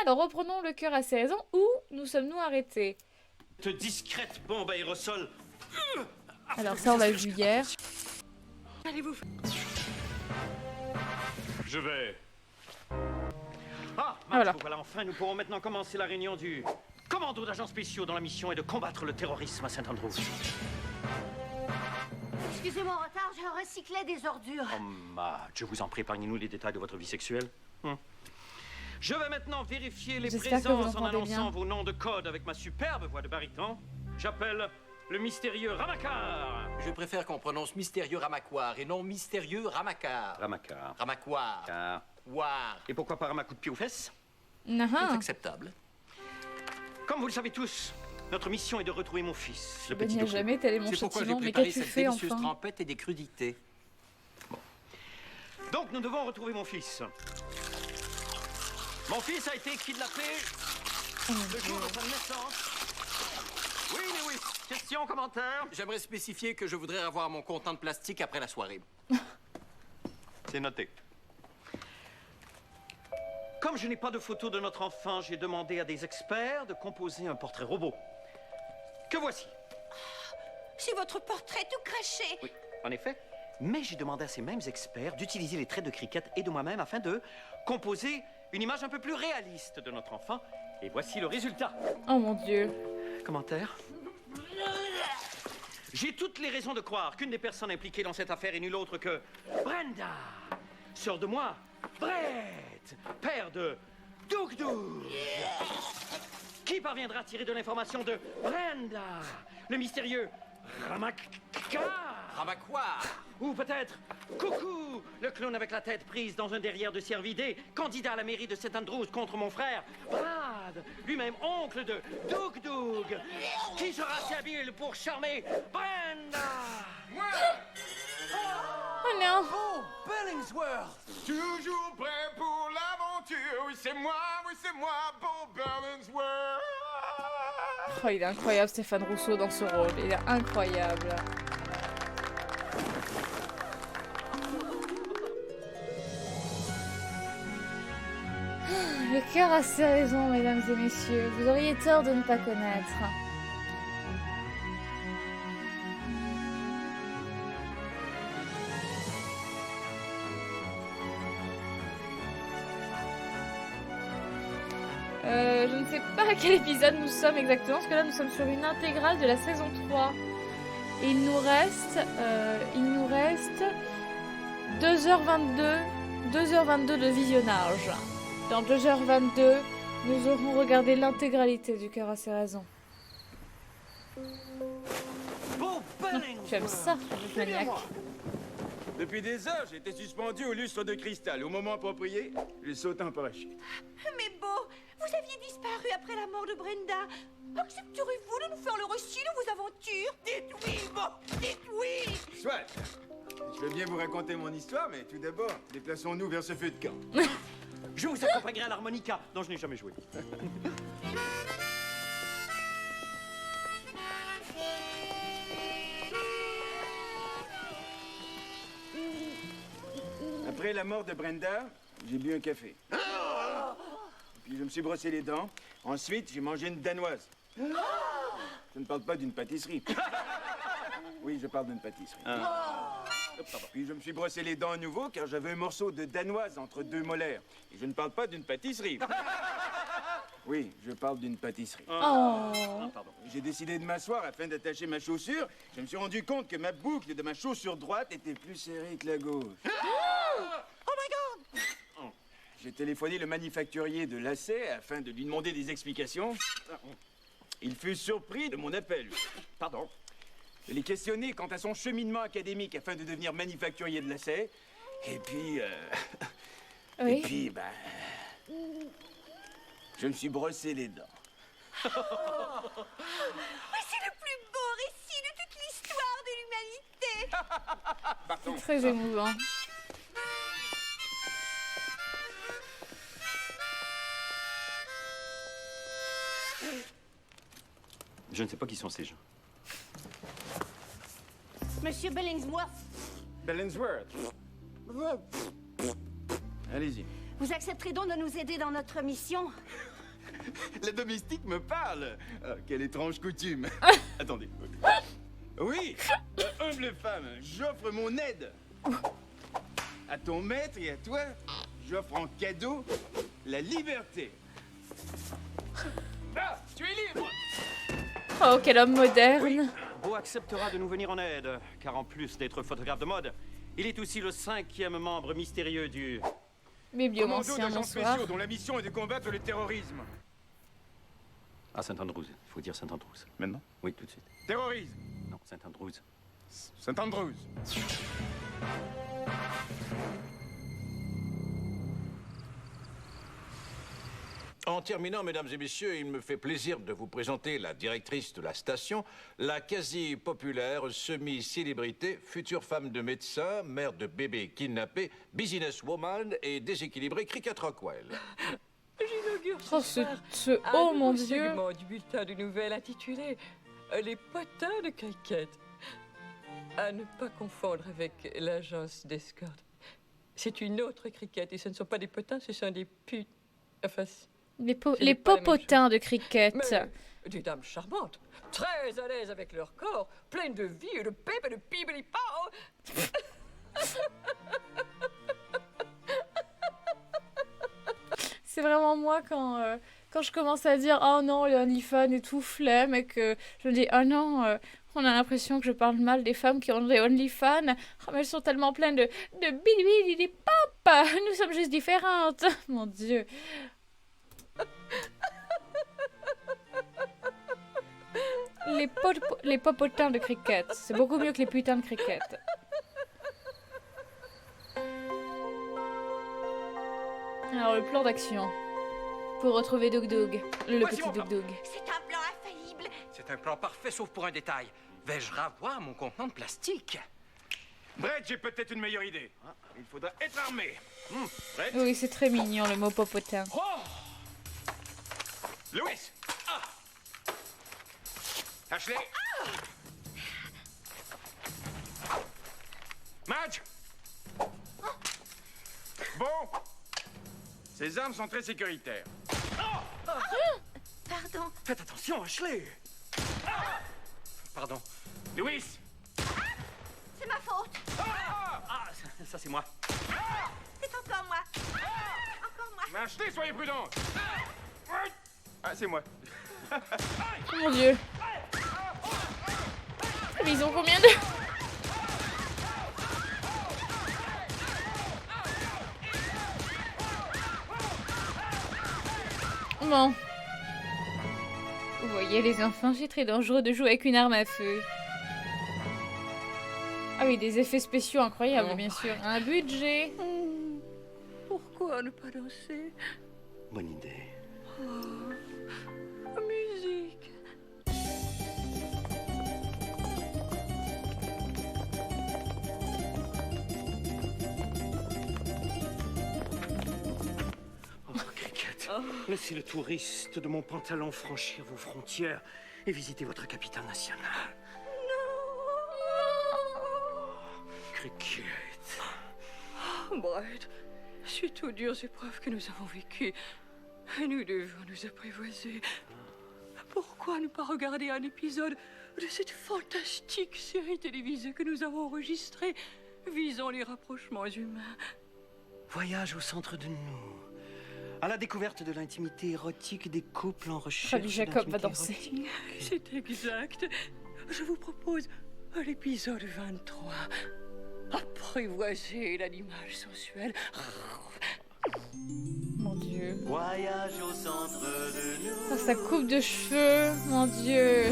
Alors, reprenons le cœur à ses raisons. Où nous sommes-nous arrêtés? Cette discrète bombe à aérosol. Alors ça, on l'a vu hier. Allez-vous... Je vais. Ah, voilà. voilà, enfin, nous pourrons maintenant commencer la réunion du commando d'agents spéciaux dont la mission est de combattre le terrorisme à Saint-Andrews. Excusez mon retard, je recyclais des ordures. Oh, Madge, je vous en prie, épargnez-nous les détails de votre vie sexuelle. Je vais maintenant vérifier les J'espère que vous présences en entendez annonçant bien. vos noms de code avec ma superbe voix de baryton. J'appelle le mystérieux Ramacar. Je préfère qu'on prononce mystérieux Ramaquar et non mystérieux Ramacar. Ramacar. Ramaquar. Car... War. Et pourquoi pas un coup de pied aux fesses? C'est Ah, acceptable. Comme vous le savez tous, notre mission est de retrouver mon fils, je le petit baignais Doku. jamais, tel est mon C'est pourquoi j'ai châtiment. Mais préparé qu'as-tu cette fait délicieuse enfin? trempette et des crudités. Donc nous devons retrouver mon fils. Mon fils a été kidnappé le jour de sa naissance. Oui, mais oui. Question, commentaire? J'aimerais spécifier que je voudrais avoir mon contenant de plastique après la soirée. C'est noté. Comme je n'ai pas de photo de notre enfant, j'ai demandé à des experts de composer un portrait robot. Que voici. C'est votre portrait tout craché. Oui, en effet. Mais j'ai demandé à ces mêmes experts d'utiliser les traits de cricket et de moi-même afin de composer une image un peu plus réaliste de notre enfant. Et voici le résultat. Oh mon Dieu. Commentaire? J'ai toutes les raisons de croire qu'une des personnes impliquées dans cette affaire est nulle autre que Brenda, sœur de moi, Brett, père de Doug Doug. Qui parviendra à tirer de l'information de Brenda, le mystérieux Ramacar? Ramaquar. Ou peut-être Coucou, le clown avec la tête prise dans un derrière de cervidé, candidat à la mairie de St. Andrews contre mon frère Brad, lui-même oncle de Doug Doug. Qui sera assez habile pour charmer Brenda? Oh non. Oh, Bellingsworth. Toujours prêt pour l'aventure. Oui, c'est moi, Beau Berlingsworth. Oh, il est incroyable, Stéphane Rousseau, dans ce rôle. Il est incroyable. Le cœur a ses raisons, mesdames et messieurs. Vous auriez tort de ne pas connaître. Je ne sais pas à quel épisode nous sommes exactement, parce que là nous sommes sur une intégrale de la saison 3. Et il nous reste 2h22 de visionnage. Dans 2h22, nous aurons regardé l'intégralité du cœur à ses raisons. Beau Bellingsworth. J'aime ça, le maniaque. Depuis des heures, j'ai été suspendu au lustre de cristal. Au moment approprié, j'ai sauté en parachute. Mais Beau, vous aviez disparu après la mort de Brenda. Accepterez-vous de nous faire le récit de vos aventures? Dites oui, Beau, dites oui. Soit. Je veux bien vous raconter mon histoire, mais tout d'abord, déplaçons-nous vers ce feu de camp. Je vous accompagnerai à l'harmonica, dont je n'ai jamais joué. Après la mort de Brenda, j'ai bu un café. Puis je me suis brossé les dents. Ensuite, j'ai mangé une danoise. Je ne parle pas d'une pâtisserie. Oui, je parle d'une pâtisserie. Puis je me suis brossé les dents à nouveau car j'avais un morceau de danoise entre deux molaires. Et je ne parle pas d'une pâtisserie. Oui, je parle d'une pâtisserie. Oh. J'ai décidé de m'asseoir afin d'attacher ma chaussure. Je me suis rendu compte que ma boucle de ma chaussure droite était plus serrée que la gauche. Oh my God. J'ai téléphoné le manufacturier de lacets afin de lui demander des explications. Il fut surpris de mon appel. Pardon. Je l'ai questionné quant à son cheminement académique afin de devenir manufacturier de lacets. Et puis... Oui. Et puis, ben... Je me suis brossé les dents. Mais c'est le plus beau récit de toute l'histoire de l'humanité. Très émouvant. Je ne sais pas qui sont ces gens. Monsieur Bellingsworth. Bellingsworth. Allez-y. Vous accepterez donc de nous aider dans notre mission? La domestique me parle. Ah, quelle étrange coutume. Attendez. Oui, humble femme, j'offre mon aide. À ton maître et à toi, j'offre en cadeau la liberté. Ah, tu es libre. Oh, quel homme moderne. Beau acceptera de nous venir en aide, car en plus d'être photographe de mode, il est aussi le 5e membre mystérieux du... Commando Bibliomancien, d'agents bonsoir. spéciaux dont la mission est de combattre le terrorisme. Ah, Saint-Andrews. Il faut dire Saint-Andrews. Maintenant? Oui, tout de suite. Terrorisme. Non, Saint-Andrews. Saint-Andrews. En terminant, mesdames et messieurs, il me fait plaisir de vous présenter la directrice de la station, la quasi-populaire semi-célébrité, future femme de médecin, mère de bébés kidnappés, businesswoman et déséquilibrée Cricket Rockwell. J'inaugure Oh, oh mon Dieu. segment du bulletin de nouvelles intitulé Les potins de cricket. À ne pas confondre avec l'agence d'escorte. C'est une autre cricket et ce ne sont pas des potins, ce sont des putes. Enfin, Les, Ce les n'est pas la même popotins de cricket. mais des dames charmantes, très à l'aise avec leur corps, pleines de vie et de pep et de pibeli-pow. C'est vraiment moi quand je commence à dire oh non, les OnlyFans et tout, flemme, et que je me dis oh non, on a l'impression que je parle mal des femmes qui ont des OnlyFans. Oh, mais elles sont tellement pleines de bili pop. Nous sommes juste différentes. Mon Dieu. Les popotins de cricket. C'est beaucoup mieux que les putains de cricket. Alors, le plan d'action. Pour retrouver Doug Doug. Le Voici petit mon plan. Doug Doug. C'est un plan infaillible. C'est un plan parfait, sauf pour un détail. Vais-je ravoir mon contenant de plastique? Brett, j'ai peut-être une meilleure idée. Il faudra être armé. Brett. Oui, c'est très mignon, le mot popotin. Oh Louis. Ashley. Madge. Bon. Ces armes sont très sécuritaires. Pardon. Faites attention, Ashley. Pardon. Louis. C'est ma faute. Ah, ça c'est moi. C'est encore moi. Encore moi. Mais Ashley, soyez prudente. Ah, c'est moi. Oh mon Dieu. Mais ils ont combien de... Bon. Vous voyez les enfants, c'est très dangereux de jouer avec une arme à feu. Ah oui, des effets spéciaux incroyables, bien sûr. Un budget. Pourquoi ne pas danser? Bonne idée. Musique. Oh, Cricket, laissez le touriste de mon pantalon franchir vos frontières et visiter votre capitale nationale. Cricket. Brett, suite aux dures épreuves que nous avons vécues, nous devons nous apprivoiser. Pourquoi ne pas regarder un épisode de cette fantastique série télévisée que nous avons enregistrée visant les rapprochements humains? Voyage au centre de nous. À la découverte de l'intimité érotique des couples en recherche. Rabbi Jacob va d'intimité danser. érotique. C'est exact. Je vous propose l'épisode 23. Apprivoiser l'animal sensuel. Mon Dieu. Voyage au centre de nous. Oh, sa coupe de cheveux. Mon Dieu.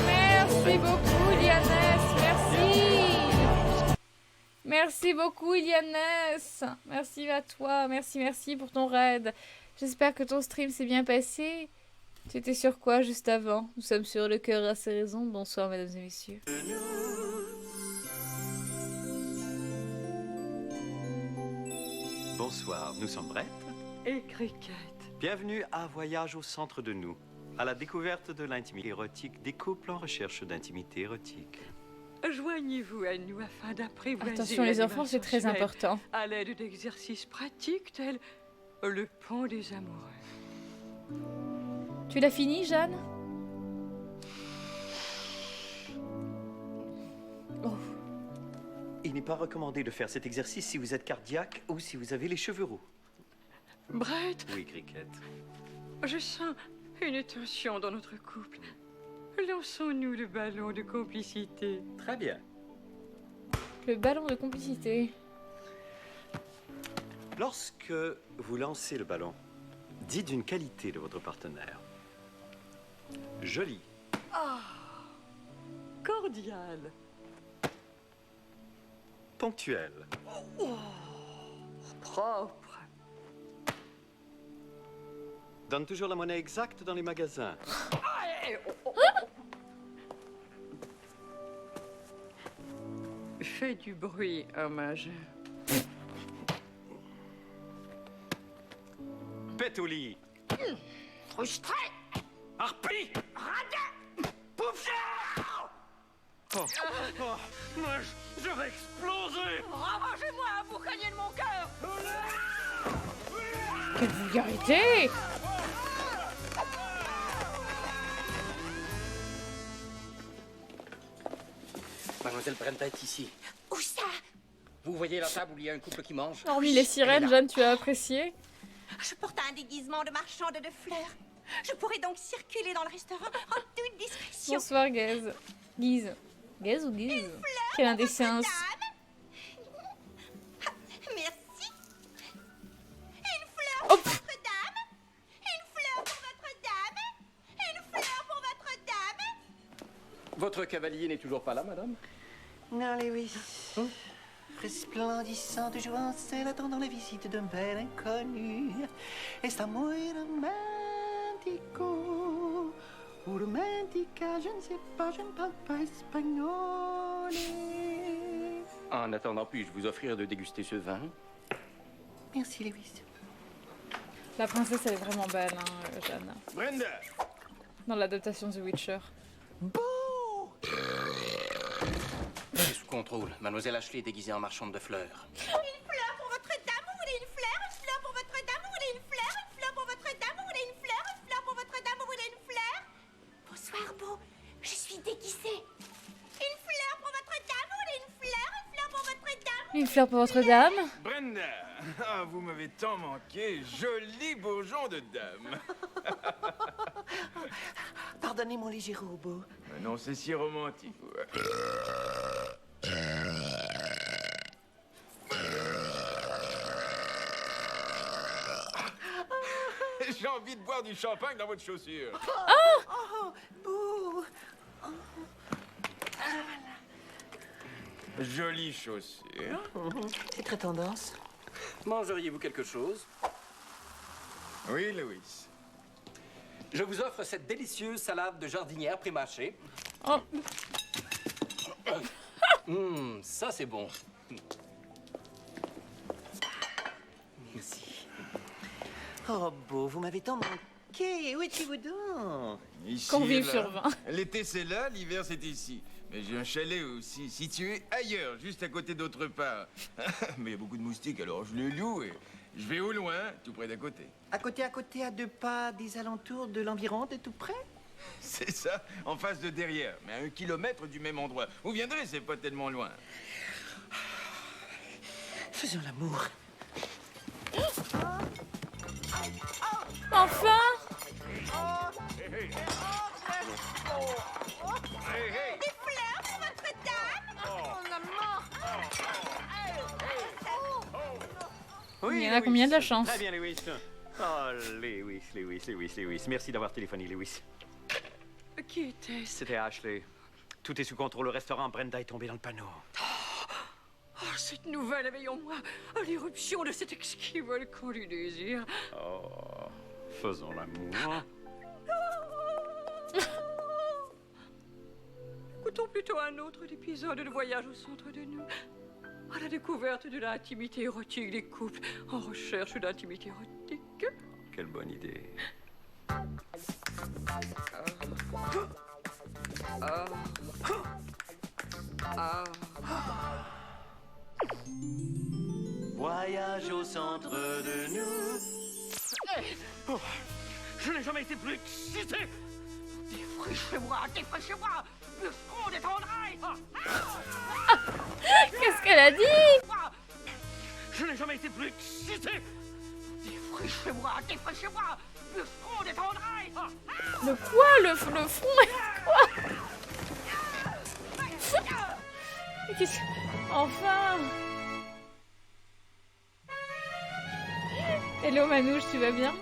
Merci beaucoup, Lianès. Merci. Merci beaucoup, Lianès. Merci à toi. Merci pour ton raid. J'espère que ton stream s'est bien passé. Tu étais sur quoi juste avant? Nous sommes sur Le Cœur a ses raisons. Bonsoir, mesdames et messieurs. Bonsoir, nous sommes Brett. Et Cricket. Bienvenue à Voyage au centre de nous. À la découverte de l'intimité érotique des couples en recherche d'intimité érotique. Joignez-vous à nous afin d'apprivoiser Attention les enfants, c'est très l'animation important. à l'aide d'exercices pratiques tels le pont des amoureux. Tu l'as fini, Jeanne? Oh. Il n'est pas recommandé de faire cet exercice si vous êtes cardiaque ou si vous avez les cheveux roux. Brett, Oui, Cricket. je sens une tension dans notre couple. Lançons-nous le ballon de complicité. Très bien. Le ballon de complicité. Lorsque vous lancez le ballon, dites une qualité de votre partenaire. Joli, Cordial. ponctuel, Propre. donne toujours la monnaie exacte dans les magasins. Fais du bruit, hommage. Pète au lit. Frustré. Harpie. Radin. Pouf. Oh. Je vais exploser. Ravagez-moi, vous craignez de mon cœur. Quelle vulgarité! Mademoiselle Brenda est ici. Où ça? Vous voyez la table où il y a un couple qui mange? Hormis les sirènes, Jeanne, tu as apprécié? Je porte un déguisement de marchande de fleurs. Je pourrais donc circuler dans le restaurant en toute discrétion. Bonsoir, Gaze. Guise. Gaze ou Guise? Quelle indécence. Merci. Une fleur Oh, pour votre dame. Une fleur pour votre dame. Une fleur pour votre dame. Votre cavalier n'est toujours pas là, madame? Non, Lewis. Resplendissant de joie, elle attendant la visite d'un bel inconnu. Está muy romantico. Ou romantica, je ne sais pas, je ne parle pas espagnol. En attendant, puis-je vous offrir de déguster ce vin? Merci, Lewis. La princesse, elle est vraiment belle, hein, Jeanne. Brenda! Dans l'adaptation The Witcher. C'est sous contrôle. Mademoiselle Ashley est déguisée en marchande de fleurs. Une fleur pour votre dame, vous voulez une fleur? Une fleur pour votre dame, vous voulez une fleur? Une fleur pour votre dame, vous voulez une fleur? Une fleur pour votre dame, vous voulez une fleur? Bonsoir, Beau. Je suis déguisée. Une fleur pour votre dame, vous voulez une fleur? Une fleur pour votre dame? Une fleur pour votre dame? Brenda! Ah, vous m'avez tant manqué. Joli bourgeon de dame. Pardonnez mon léger robot. Non, c'est si romantique. J'ai envie de boire du champagne dans votre chaussure. Oh, Boo! Jolie chaussure. C'est très tendance. Mangeriez-vous quelque chose? Oui, Louis. Je vous offre cette délicieuse salade de jardinière prémâchée. Oh, Ça c'est bon. Merci. Oh, Beau, vous m'avez tant manqué. Où étiez-vous donc? Ici convive et sur là. 20. L'été, c'est là, l'hiver, c'est ici. Mais j'ai un chalet aussi, situé ailleurs, juste à côté d'autre part. Mais il y a beaucoup de moustiques, alors je le loue et je vais au loin, tout près d'à côté. À côté, à 2 pas des alentours de l'environ, de tout près? C'est ça, en face de derrière, mais à 1 kilomètre du même endroit. Vous viendrez, c'est pas tellement loin. Faisons l'amour. enfin! Des fleurs pour votre dame? Il y en a combien de la chance? Très bien, Lewis. Oh, Lewis. Merci d'avoir téléphoné, Lewis. Qui était-ce? C'était Ashley. Tout est sous contrôle au restaurant. Brenda est tombée dans le panneau. Oh, cette nouvelle éveille en moi l'éruption de cet exquis volcan du désir. Oh, faisons l'amour. Écoutons plutôt un autre épisode de Voyage au centre de nous. À la découverte de l'intimité érotique des couples en recherche d'intimité érotique. Quelle bonne idée. Voyage au centre de nous. Oh, je n'ai jamais été plus excité. Défrichez-moi, défrichez-moi. Le front des tendresses. Qu'est-ce qu'elle a dit? Je n'ai jamais été plus excité. Défrichez-moi, défrichez-moi. Le front des tendresses. Le quoi? Le front? Quoi? Qu'est-ce... Enfin! Hello Manouche, tu vas bien?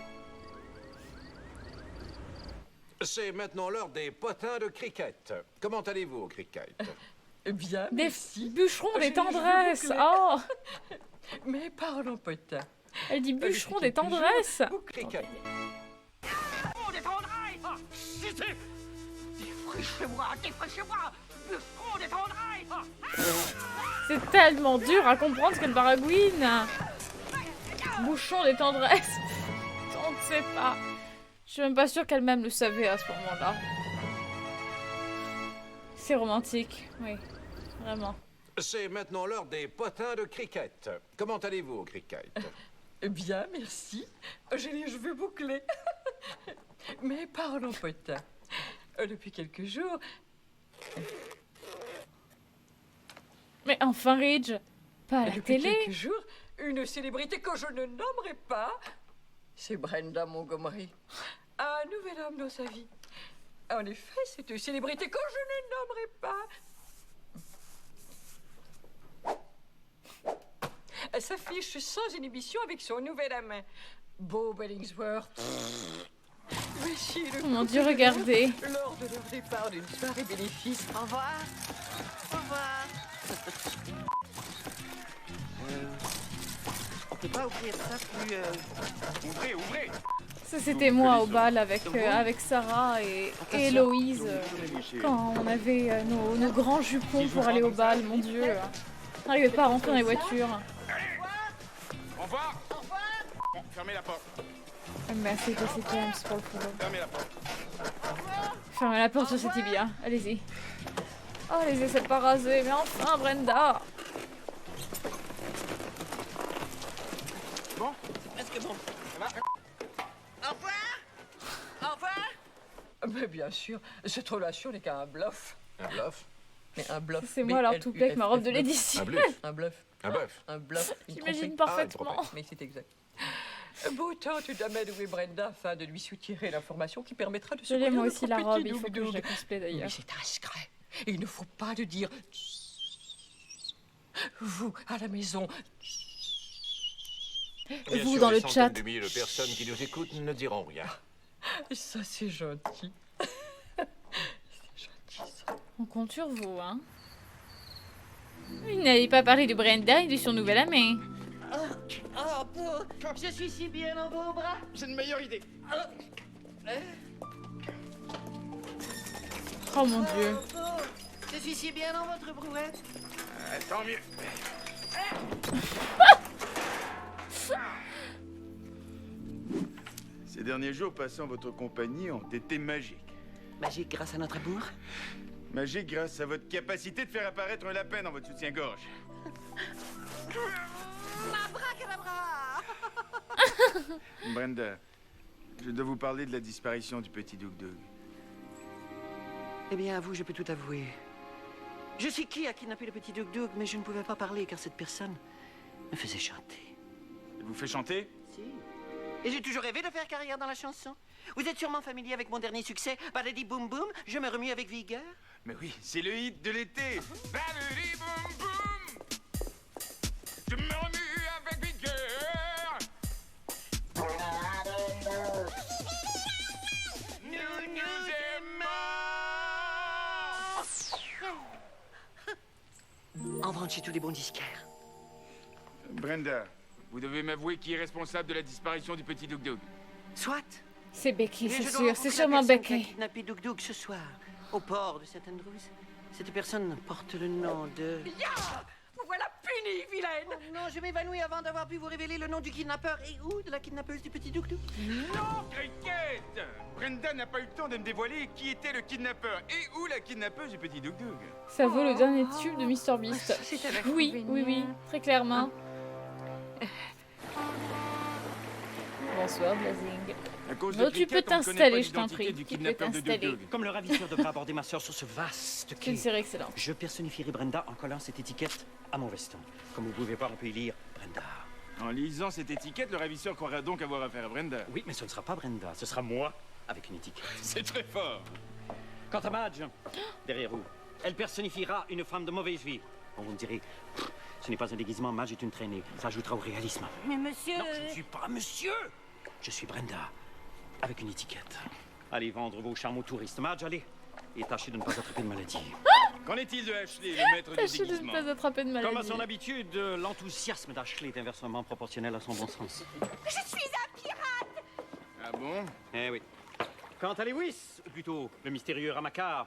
C'est maintenant l'heure des potins de cricket. Comment allez-vous au cricket? Bien, Des merci. bûcherons des Je tendresses! boucler. Oh! Mais parlons potin. Elle dit bûcherons des quelques jours, tendresses! Cricket. Oh, des tendresses. Excité. Défrichez-moi, défrichez-moi. Le front des tendresses. C'est tellement dur à comprendre ce qu'elle baragouine! Bouchon des tendresses! On ne sait pas. Je suis même pas sûre qu'elle-même le savait à ce moment-là. C'est romantique, oui. Vraiment. C'est maintenant l'heure des potins de cricket. Comment allez-vous au cricket? Bien, merci. J'ai les cheveux bouclés. Mais parlons potin. Depuis quelques jours, Mais enfin, Ridge! Pas à la depuis télé! quelques jours, une célébrité que je ne nommerai pas, c'est Brenda Montgomery. Un nouvel homme dans sa vie. En effet, c'est une célébrité que je ne nommerai pas. Elle s'affiche sans inhibition avec son nouvel amant, Beau Bellingsworth. Voici le Oh mon couple Dieu, de regardez. l'heure lors de leur départ d'une soirée bénéfice. Au revoir. Au revoir. On peut pas ouvrir ça plus... Ouvrez, ouvrez. Ça, c'était moi au bal avec, avec Sarah et Héloïse. Quand on avait nos grands jupons pour aller au bal, mon Dieu. On n'arrivait pas à rentrer dans les voitures. Au revoir. Au revoir. Fermez la porte. Merci Jesse James pour le follow. Fermez la porte. Fermez la porte sur cette tibia. Allez-y. Oh, les aisselles pas rasées. Mais enfin, Brenda. Bon, Presque bon. ça va? Au revoir. Au revoir. Mais bien sûr, cette relation n'est qu'un bluff. Un bluff? Mais un bluff. C'est moi alors tout plaît avec ma robe de Lady Un Di. bluff? Un bluff. Un bluff? Un bluff. Une J'imagine tromperie. parfaitement. Mais c'est exact. Beau temps tout d'amener où est Brenda afin de lui soutirer l'information qui permettra de Je l'aime moi notre aussi la petit robe, il faut que doudou. je la cosplay Mais d'ailleurs. c'est un secret. Il ne faut pas le dire. Vous, à la maison, Bien Vous sûr, dans les le centaines chat. de milliers de personnes qui nous écoutent ne diront rien. ça c'est gentil. C'est gentil ça. On compte sur vous, hein. Il n'allait pas parler de Brenda et de son nouvel ami. Oh, Beau, je suis si bien dans vos bras. J'ai une meilleure idée. Oh mon Dieu. Oh, Beau, je suis si bien dans votre brouette. Tant mieux. Ces derniers jours passés en votre compagnie ont été magiques. Magique grâce à notre amour. Magiques grâce à votre capacité de faire apparaître un lapin dans votre soutien-gorge. Abracadabra. Brenda, je dois vous parler de la disparition du petit Doug Doug. Eh bien, à vous, je peux tout avouer. Je suis qui a kidnappé le petit Doug Doug, mais je ne pouvais pas parler car cette personne me faisait chanter. Elle vous fait chanter? Si. Et j'ai toujours rêvé de faire carrière dans la chanson. Vous êtes sûrement familier avec mon dernier succès, Badadi Boom Boom, je me remue avec vigueur. Mais oui, c'est le hit de l'été. Badadi boum boum. Je me remue avec vigueur. Nous nous aimons. En vente chez tous les bons disquaires. Brenda, vous devez m'avouer qui est responsable de la disparition du petit Doug Doug. Soit. C'est Becky, Mais c'est je dois sûr. rencontrer C'est la sûrement personne qui a Becky. kidnappé Doug Doug ce soir, au port de St. Andrews. Cette personne porte le nom de... Vous voilà fini, vilaine! Non, je m'évanouis avant d'avoir pu vous révéler le nom du kidnappeur et ou de la kidnappeuse du petit Douk-Douk. Non, Cricket! Brenda n'a pas eu le temps de me dévoiler qui était le kidnappeur et où la kidnappeuse du petit Douk-Douk. Ça vaut le dernier tube de Mr Beast. C'est avec Oui, oui, oui, très clairement. Bonsoir, Blazing. À cause Oh, de tu peux Cricket, on ne connaît t'installer, pas je t'en l'identité prie. du Tu peux kidnappeur de t'installer. Douk-Douk. Comme le ravisseur devrait aborder ma sœur sur ce vaste C'est quai, une série excellente. je personnifierai Brenda en collant cette étiquette à mon veston. Comme vous pouvez voir, on peut y lire Brenda. En lisant cette étiquette, le ravisseur croira donc avoir affaire à Brenda. Oui, mais ce ne sera pas Brenda, ce sera moi avec une étiquette. C'est très fort. Quant à Madge, derrière vous, elle personnifiera une femme de mauvaise vie. Bon, vous me direz, ce n'est pas un déguisement, Madge est une traînée. Ça ajoutera au réalisme. Mais monsieur... Non, je ne suis pas monsieur. Je suis Brenda, avec une étiquette. Allez vendre vos charmes aux touristes. Madge, allez. Et tâchez de ne pas attraper de maladie. Qu'en est-il de Ashley, le maître du Tâchez de ne déguisement? pas attraper de Comme à maladie. son habitude, l'enthousiasme d'Ashley est inversement proportionnel à son bon sens. Je suis un pirate. Ah bon? Eh oui. Quant à Lewis, ou plutôt le mystérieux Ramacar,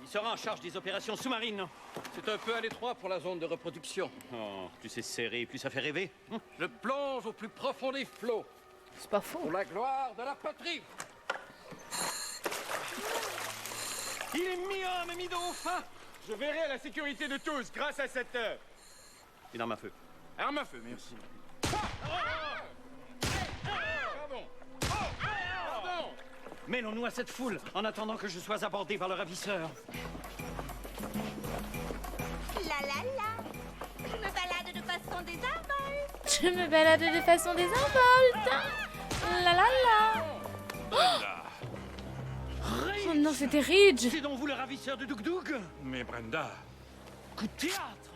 il sera en charge des opérations sous-marines. C'est un peu à l'étroit pour la zone de reproduction. Oh, plus c'est serré, plus ça fait rêver. Je plonge au plus profond des flots C'est pas faux. pour la gloire de la patrie. Il est mi-homme et mi-dauphin. Je verrai à la sécurité de tous grâce à cette heure. Et dans ma feu. Arme à feu, merci. Pardon. Pardon. Mêlons-nous à cette foule en attendant que je sois abordé par le ravisseur. La la la. Je me balade de façon désinvolte. Je me balade de façon désinvolte. La la la. Oh non, c'était Ridge. C'est donc vous le ravisseur de Douk-Douk? Mais Brenda... Coup de théâtre.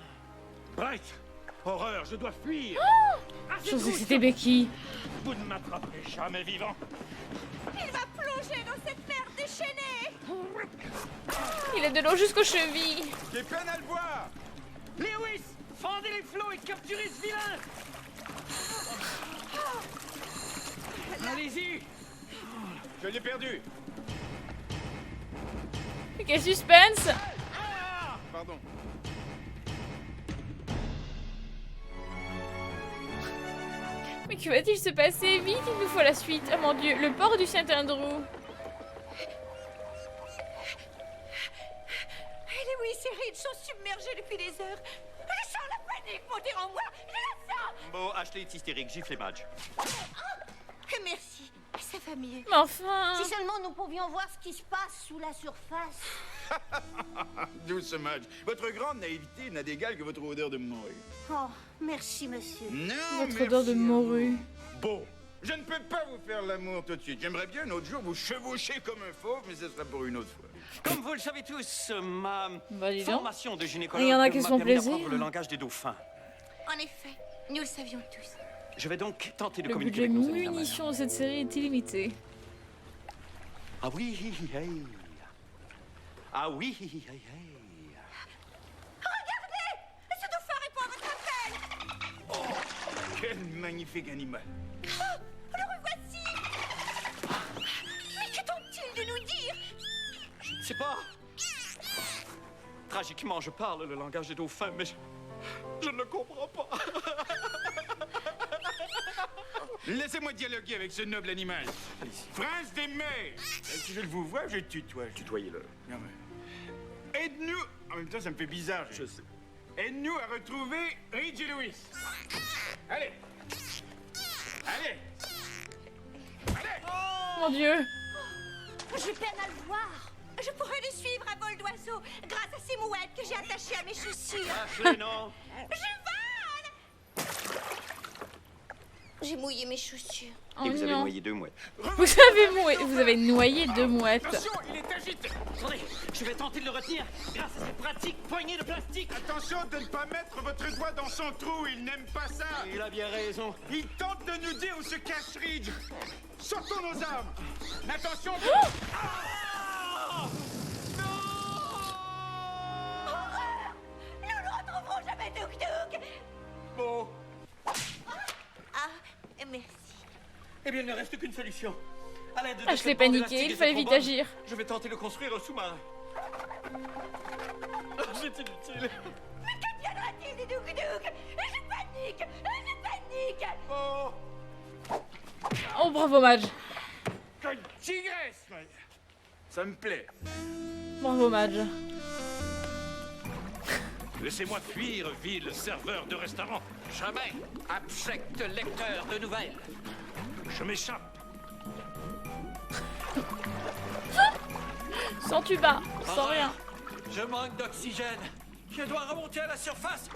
Bright! Horreur, je dois fuir! Je pensais que c'était Becky. Vous ne m'attraperez jamais vivant! Il va plonger dans cette mer déchaînée. Il a de l'eau jusqu'aux chevilles. J'ai peine à le voir! Lewis, fendez les flots et capturez ce vilain. Allez-y. Je l'ai perdu! Quel suspense. Pardon. Mais que va-t-il se passer? Vite, il nous faut la suite. Oh mon dieu, le port du Saint-Andrew. Lewis et Reed sont submergés depuis des heures. Je sens la panique monter en moi. Je la sens. Bon, Ashley est hystérique, gifle Madge. Merci. Ça va mieux. Mais enfin. Si seulement nous pouvions voir ce qui se passe sous la surface. Douce Madge, votre grande naïveté n'a d'égal que votre odeur de morue. Oh, merci, monsieur. Non, Votre odeur de morue. Bon, je ne peux pas vous faire l'amour tout de suite. J'aimerais bien un autre jour vous chevaucher comme un fauve, mais ce sera pour une autre fois. Comme vous le savez tous, ma Bah, dis donc. formation de gynécologue Il y en a qui m'a se font permis plaisir. d'apprendre le langage des dauphins. En effet, nous le savions tous. Je vais donc tenter de Le communiquer budget avec nos amis munitions de cette série est illimité. Ah oui, hey. Ah oui, hey. Regardez! Ce dauphin répond à votre appel! Quel magnifique animal. Oh, le revoici! Mais que tente-t-il de nous dire? Je ne sais pas. Tragiquement, je parle le langage des dauphins, mais je ne le comprends pas. Laissez-moi dialoguer avec ce noble animal. Prince des mers. Si je le vous vois, je tutoie. Tutoyez-le. Ah ouais. Aide-nous. En même temps, ça me fait bizarre. Je sais. Aide-nous à retrouver Ridge et Lewis. Allez. Allez. Allez. Mon dieu. J'ai peine à le voir. Je pourrais le suivre à vol d'oiseau grâce à ces mouettes que j'ai attachées à mes chaussures. Ashley, non. Je vole! J'ai mouillé mes chaussures. Oh Et vous avez non. noyé 2 mouettes. Vous avez noyé 2 mouettes. Attention, il est agité. Attendez, je vais tenter de le retenir grâce à cette pratique poignée de plastique. Attention de ne pas mettre votre doigt dans son trou. Il n'aime pas ça. Il a bien raison. Il tente de nous dire où se cache Ridge. Sortons nos armes. Attention. Horreur! Nous ne retrouverons jamais Douk Douk! Bon. Ah, merci. Eh bien, il ne reste qu'une solution. À l'aide de Ah, je cette l'ai bande paniqué, élastique il et fallait ce vite trombone, agir. Je vais tenter de construire un sous-marin. C'est inutile. Mais qu'adviendra-t-il bravo Madge. Quelle tigresse, man. Ça me plaît. Bravo Madge. Laissez-moi fuir, vil serveur de restaurant. Jamais, abject lecteur de nouvelles. Je m'échappe. Sans tuba, sans rien. Je manque d'oxygène. Je dois remonter à la surface.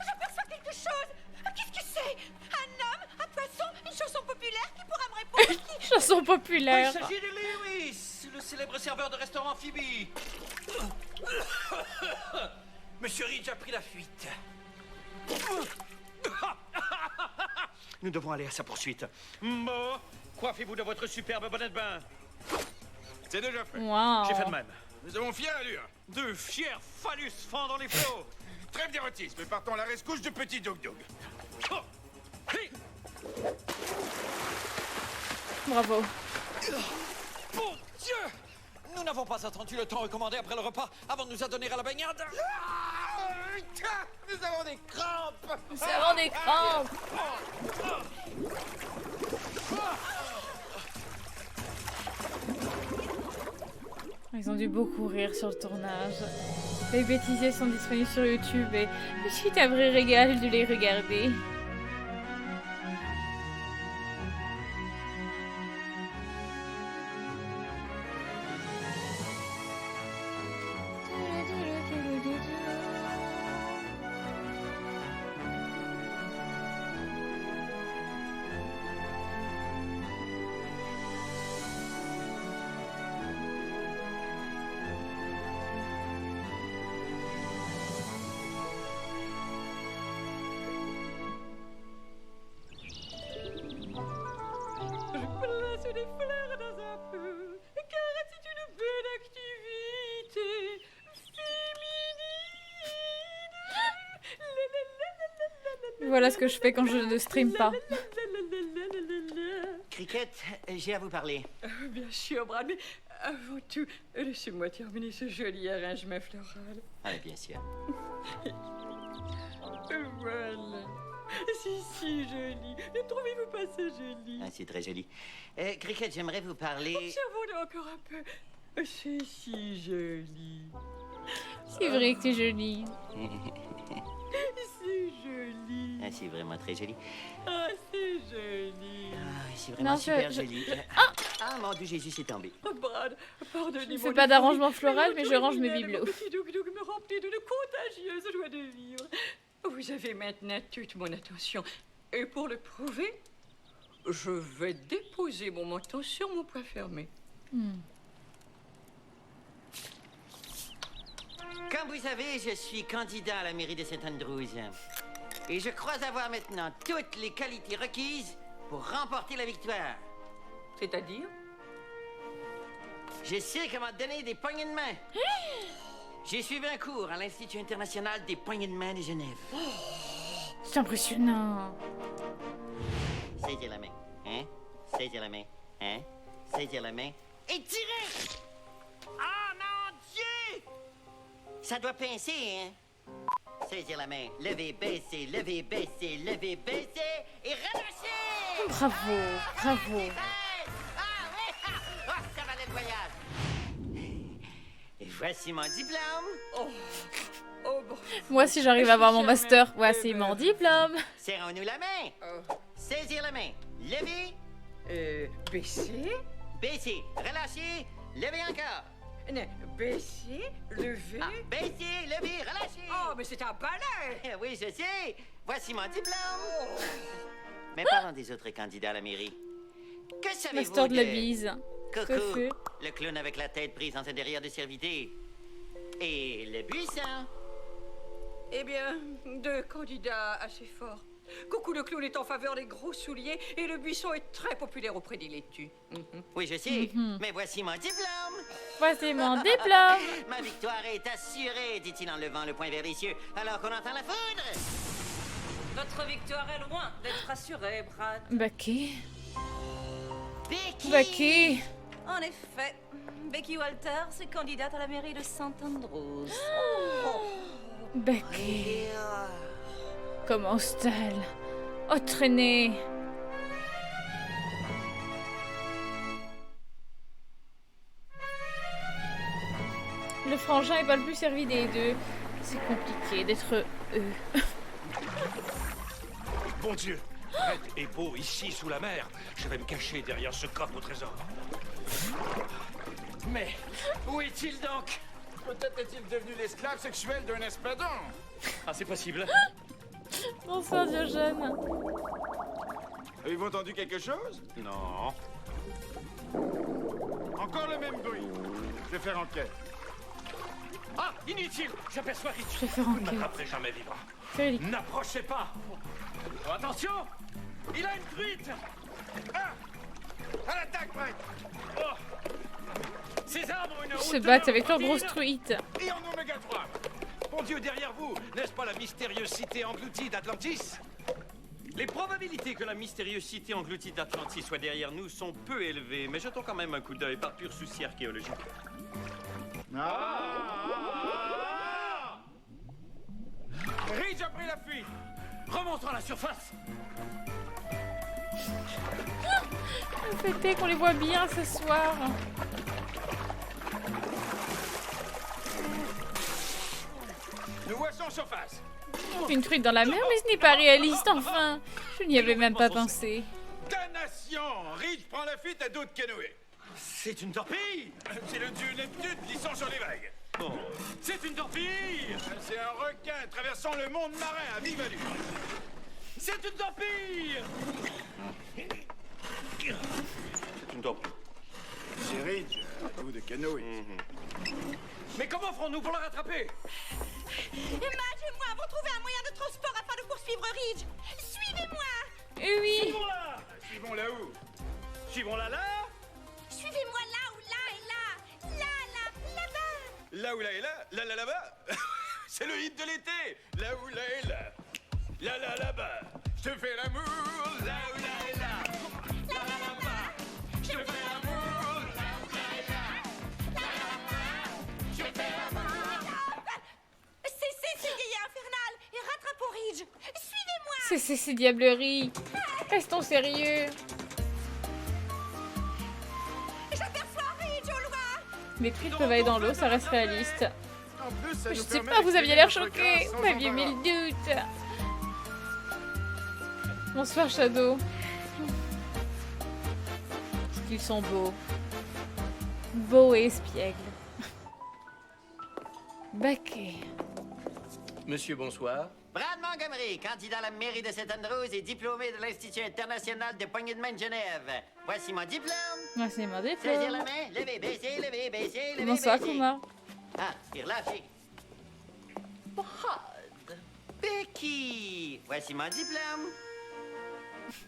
J'aperçois quelque chose. Qu'est-ce que c'est? Un homme? Un poisson? Une chanson populaire? Qui pourra me répondre? Chanson populaire. Il s'agit de Lewis, le célèbre serveur de restaurant Phoebe. Monsieur Ridge a pris la fuite. Nous devons aller à sa poursuite. Mo, coiffez-vous de votre superbe bonnet de bain. C'est déjà fait. Waouh. J'ai fait de même. Nous avons fière allure. Deux fiers phallus fendant les flots. Trêve d'érotisme et partons à la rescousse du petit Doug Doug. Oh. Hi. Bravo. Bon Dieu! Nous n'avons pas attendu le temps recommandé après le repas avant de nous adonner à la baignade. Nous avons des crampes. Nous avons des crampes. Ils ont dû beaucoup rire sur le tournage. Les bêtisiers sont disponibles sur YouTube et c'est un vrai régal de les regarder. Place des fleurs dans un peu, car c'est une belle activité féminine. Voilà ce que je fais quand je ne stream pas. Cricket, j'ai à vous parler. Bien sûr, Brad, mais avant tout, laissez-moi terminer ce joli arrangement floral. Ah, bien sûr. Voilà. Si joli. Ne trouvez-vous pas ça joli? Ah, c'est très joli. Cricket, j'aimerais vous parler... Observons-le encore un peu. C'est si joli. C'est vrai que t'es jolie. C'est joli. Ah, c'est vraiment très joli. Ah, c'est joli. Ah, c'est vraiment Non, super joli. Ah, mon Dieu, Jésus, c'est tombé. Oh, Brad, pardonnez-moi. Je fais pas d'arrangement floral, mais je range mes bibelots. Mon petit Doug me remplit d'une contagieuse joie de vivre. Vous avez maintenant toute mon attention. Et pour le prouver, je vais déposer mon menton sur mon poing fermé. Comme vous savez, je suis candidat à la mairie de St. Andrews. Et je crois avoir maintenant toutes les qualités requises pour remporter la victoire. C'est-à-dire? Je sais comment donner des poignées de main. J'ai suivi un cours à l'Institut international des poignées de main de Genève. C'est impressionnant. Saisir la main, hein? Saisir la main, hein? Saisir la main et tirer! Ah, mon Dieu! Ça doit pincer, hein? Saisir la main, lever, baisser, lever, baisser, lever, baisser et relâcher! Bravo, bravo. Ah oui! Ah, ça valait le voyage! Et voici mon diplôme! Oh, bon. Moi, si j'arrive à avoir mon master, voici mon diplôme. Serrons-nous la main! Saisir la main, lever, Baisser, baisser, relâcher, lever encore! non, baisser, lever. Ah, baisser, lever, relâcher! Oh, mais c'est un balai! Eh oui, je sais. Voici mon diplôme. Mais parlons des autres candidats à la mairie. Que savez-vous Master de la bise. Coco, Tout à fait. le clown avec la tête prise dans un derrière de servité. Et le buisson. Eh bien, deux candidats assez forts. Coucou le clown est en faveur des gros souliers et le buisson est très populaire auprès des laitues. Oui, je sais. Mais voici mon diplôme. Voici mon diplôme. Ma victoire est assurée, dit-il en levant le poing vers les cieux, alors qu'on entend la foudre. Votre victoire est loin d'être assurée, Brad. Becky. Becky! Becky. En effet, Becky Walters est candidate à la mairie de St. Andrews. Becky. Commence-t-elle? Oh, traînée. Le frangin est pas le plus servi des deux. C'est compliqué d'être eux. Bon Dieu, Red est beau ici sous la mer. Je vais me cacher derrière ce coffre au trésor. Mais où est-il donc? Peut-être est-il devenu l'esclave sexuel d'un espadon. Ah, c'est possible. Bonsoir Diogène. Avez-vous entendu quelque chose? Non. Encore le même bruit. Je vais faire enquête. Ah, inutile. J'aperçois Rich. Je vais faire Vous ne enquête. m'attraperez jamais vivant. Frédéric. N'approchez pas. Oh, attention. Il a une truite. Ah! À l'attaque, Brett! Oh. Ces arbres ont une Ils se hauteur battent avec leurs grosses rapide. truites. Et en oméga 3! Mon Dieu, derrière vous, n'est-ce pas la mystérieuse cité engloutie d'Atlantis? Les probabilités que la mystérieuse cité engloutie d'Atlantis soit derrière nous sont peu élevées, mais jetons quand même un coup d'œil par pur souci archéologique. Ridge a pris la fuite! Remontons à la surface. Le fait est qu'on les voit bien ce soir. Nous voici en surface! Une truite dans la mer, mais ce n'est pas réaliste, enfin. Je n'y avais même pas pensé. Damnation! Ridge prend la fuite à dos de canoë. C'est une torpille. C'est le dieu Neptune glissant sur les vagues. Oh, c'est une torpille. C'est un requin traversant le monde marin à vive allure. C'est une torpille. C'est une torpille. C'est Ridge, à dos de canoë. Mais comment ferons-nous pour la rattraper? Madge et moi avons trouvé un moyen de transport afin de poursuivre Ridge. Suivez-moi. Eh oui. Suivons-la. Suivons-la où? Suivons-la là. Suivez-moi là où là et là. Là, Là où là et là là-bas. C'est le hit de l'été. Là où là et là. Là là-bas. Je te fais l'amour. Là où là et là. Là là-bas. Je te fais l'amour. Là où là et là. Là là-bas. Je te fais l'amour. Cessez ces gaillards infernales et rattrapons Ridge. Suivez-moi. C'est ces diableries. Restons sérieux. J'aperçois Ridge au loin. Les truites peuvent aller dans l'eau, ça reste réaliste. En plus, ça Je nous sais permet pas, vous aviez l'air d'expérimenter choqué. notre Vous grâce m'aviez sans mis embarras. le doute. Bonsoir Shadow. Est-ce qu'ils sont beaux. Beaux et espiègles. Baquet. Monsieur, bonsoir. Brad Montgomery, candidat à la mairie de St. Andrews et diplômé de l'Institut international de poignée de main de Genève. Voici mon diplôme. Merci, mon Saisir la diplôme. main, lever, baisser, lever, baisser, lever, Bonsoir baisser. Kuma. Ah, tire là, fille. Brad. Becky. Voici mon diplôme.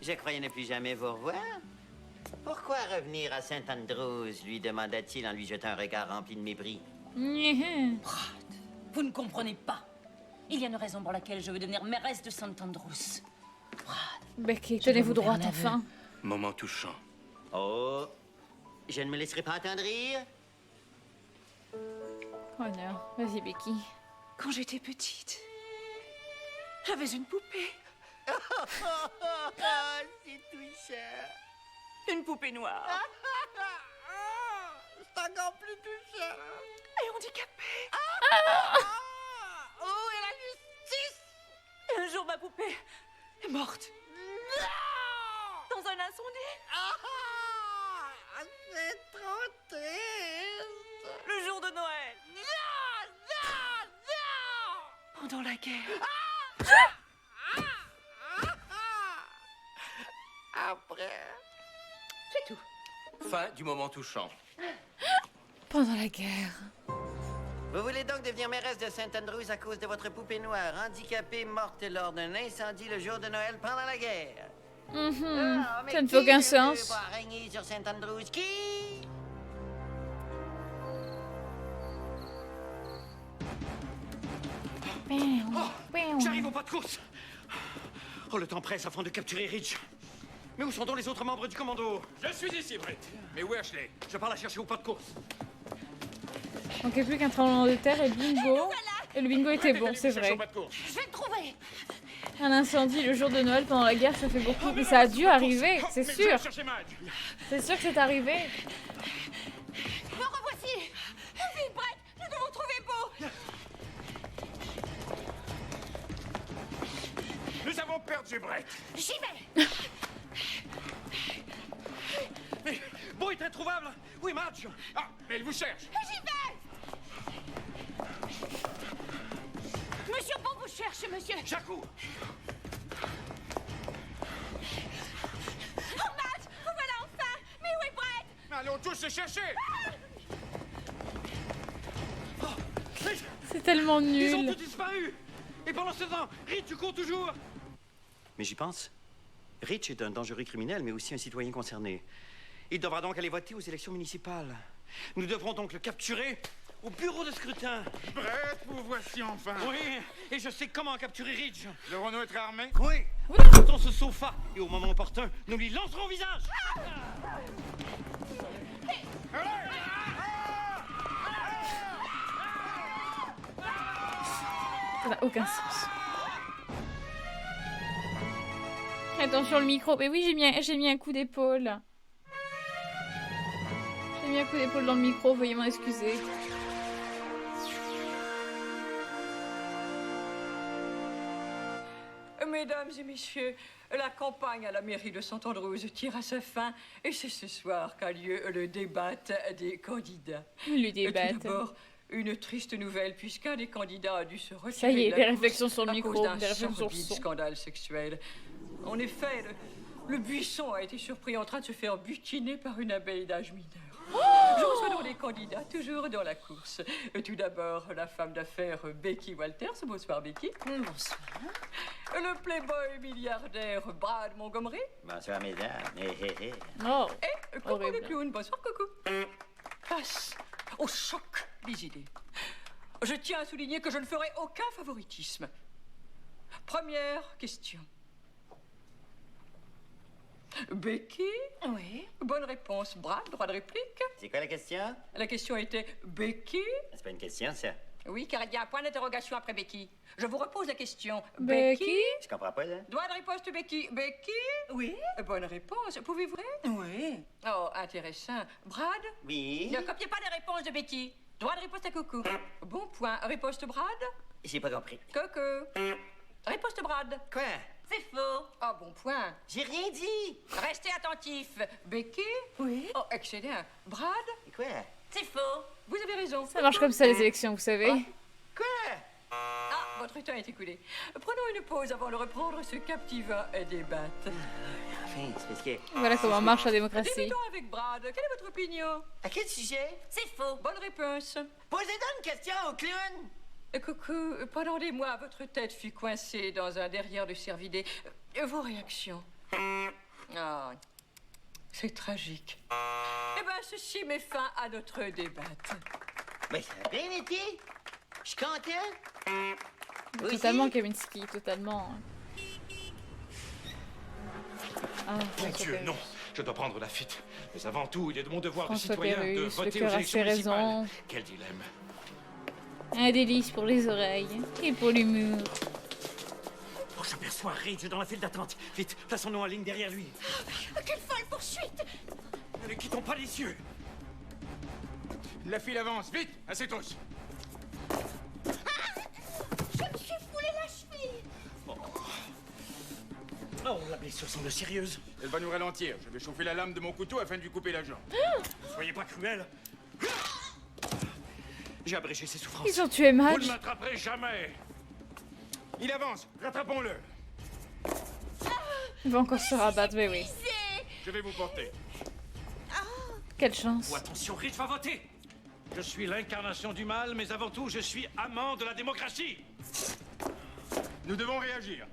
Je croyais ne plus jamais vous revoir. Pourquoi revenir à St. Andrews, lui demanda-t-il en lui jetant un regard rempli de mépris. Vous ne comprenez pas. Il y a une raison pour laquelle je veux devenir mairesse de St. Andrews. Becky, Je vais tenez-vous vous faire droit un aveu. enfin. Moment touchant. Oh, je ne me laisserai pas attendrir. Oh non, vas-y Becky. Quand j'étais petite, j'avais une poupée. C'est touchant. Une poupée noire. C'est encore plus touchant. Et handicapée. Oh, et la justice! Et un jour, ma poupée est morte. Dans un incendie. C'est trop triste. Le jour de Noël. Pendant la guerre. Après. C'est tout. Fin du moment touchant. Pendant la guerre. Vous voulez donc devenir mairesse de St. Andrews à cause de votre poupée noire, handicapée, morte lors d'un incendie le jour de Noël pendant la guerre? Mais Ça ne qui fait aucun ne sens. veut pas régner sur St. Andrews? Qui? J'arrive au pas de course. Oh, le temps presse afin de capturer Ridge. Mais où sont donc les autres membres du commando? Je suis ici, Brett. Mais où est Ashley? Je pars la chercher au pas de course. Il manquait plus qu'un tremblement de terre et bingo. Et le bingo était bon, c'est vrai. Je vais le trouver. Un incendie le jour de Noël pendant la guerre, ça fait beaucoup. Mais ça a dû arriver, c'est sûr. C'est sûr que c'est arrivé. Me revoici. Vite, Brett, nous devons trouver Beau. Nous avons perdu Brett. J'y vais. Mais Beau est introuvable. Où est Madge? Ah, mais elle vous cherche. J'y vais. Monsieur Beau vous cherche, monsieur. J'accours. Oh, Madge, vous voilà enfin. Mais où est Brett? Allons tous le chercher. C'est tellement Ils ont nul. tous disparu. Et pendant ce temps, Rich, tu cours toujours. Mais j'y pense. Rich est un dangereux criminel, mais aussi un citoyen concerné. Il devra donc aller voter aux élections municipales. Nous devrons donc le capturer au bureau de scrutin. Brett, vous voici enfin. Oui, et je sais comment capturer Rich. Devrons-nous être armés? Oui. Montons ce sofa, et au moment opportun, nous lui lancerons au visage. Ça n'a aucun sens. Attention le micro. Mais oui, j'ai mis un coup d'épaule. J'ai mis un coup d'épaule dans le micro, veuillez m'en excuser. Mesdames et messieurs, la campagne à la mairie de Saint-Andrews tire à sa fin et c'est ce soir qu'a lieu le débat des candidats. Le débat. Tout d'abord, une triste nouvelle puisqu'un des candidats a dû se retirer. Ça y est, de la des course réflexions sur le à micro, cause d'un des réflexions sur le sordide son. scandale sexuel. En effet, le buisson a été surpris en train de se faire butiner par une abeille d'âge mineur. Je reçois donc les candidats, toujours dans la course. Tout d'abord, la femme d'affaires Becky Walters. Bonsoir, Becky. Bonsoir. Le playboy milliardaire Brad Montgomery. Bonsoir, mesdames. Oh, Et Coco horrible. le clown. Bonsoir, Coco. Face au choc des idées, je tiens à souligner que je ne ferai aucun favoritisme. Première question. Becky? Oui. Bonne réponse. Brad, droit de réplique. C'est quoi la question? La question était Becky? C'est pas une question, ça. Oui, car il y a un point d'interrogation après Becky. Je vous repose la question. Becky? Je comprends pas, là. Droit de riposte, Becky. Becky? Oui. Bonne réponse. Pouvez-vous? Oui. Oh, intéressant. Brad? Oui? Ne copiez pas les réponses de Becky. Droit de riposte à Coco. Bon point. Riposte Brad? J'ai pas compris. Coco. Riposte Brad. Quoi? C'est faux. Ah, bon point. J'ai rien dit. Restez attentif. Becky? Oui. Oh, excellent. Brad? Quoi? C'est faux. Vous avez raison. Ça marche comme ça les élections, vous savez. Quoi? Ah, votre temps est écoulé. Prenons une pause avant de reprendre ce captivant débat. Enfin, c'est parce que... Voilà comment marche la démocratie. Débutons avec Brad. Quelle est votre opinion? À quel sujet? C'est faux. Bonne réponse. Posez-donc une question au clown. Coucou, pendant des mois, votre tête fut coincée dans un derrière de cervidé. Vos réactions? Ah, c'est tragique. Eh bien, ceci met fin à notre débat. Ben, ça a bien été. Je suis content. Vous Totalement aussi? Kaminski, totalement. Ah, Mon François Dieu, Pérus. non. Je dois prendre la fuite. Mais avant tout, il est de mon devoir François de citoyen de Pérus, le voter cœur aux a élections ses municipales. raisons. Quel dilemme. Un délice pour les oreilles et pour l'humour. Oh, j'aperçois Rich dans la file d'attente. Vite, plaçons-nous en ligne derrière lui. Quelle folle poursuite. Ne quittons pas les cieux. La file avance, vite, assez tous. Je me suis foulé la cheville. Oh, la blessure semble sérieuse. Elle va nous ralentir. Je vais chauffer la lame de mon couteau afin de lui couper la jambe. Soyez pas cruel. J'ai abrégé ses souffrances. Ils ont tué Vous Madge. ne m'attraperez jamais. Il avance, rattrapons-le. Il va encore se rabattre, mais oui. Je vais vous porter. Quelle chance. Oh, attention, Rich va voter. Je suis l'incarnation du mal, mais avant tout, je suis amant de la démocratie. Nous devons réagir.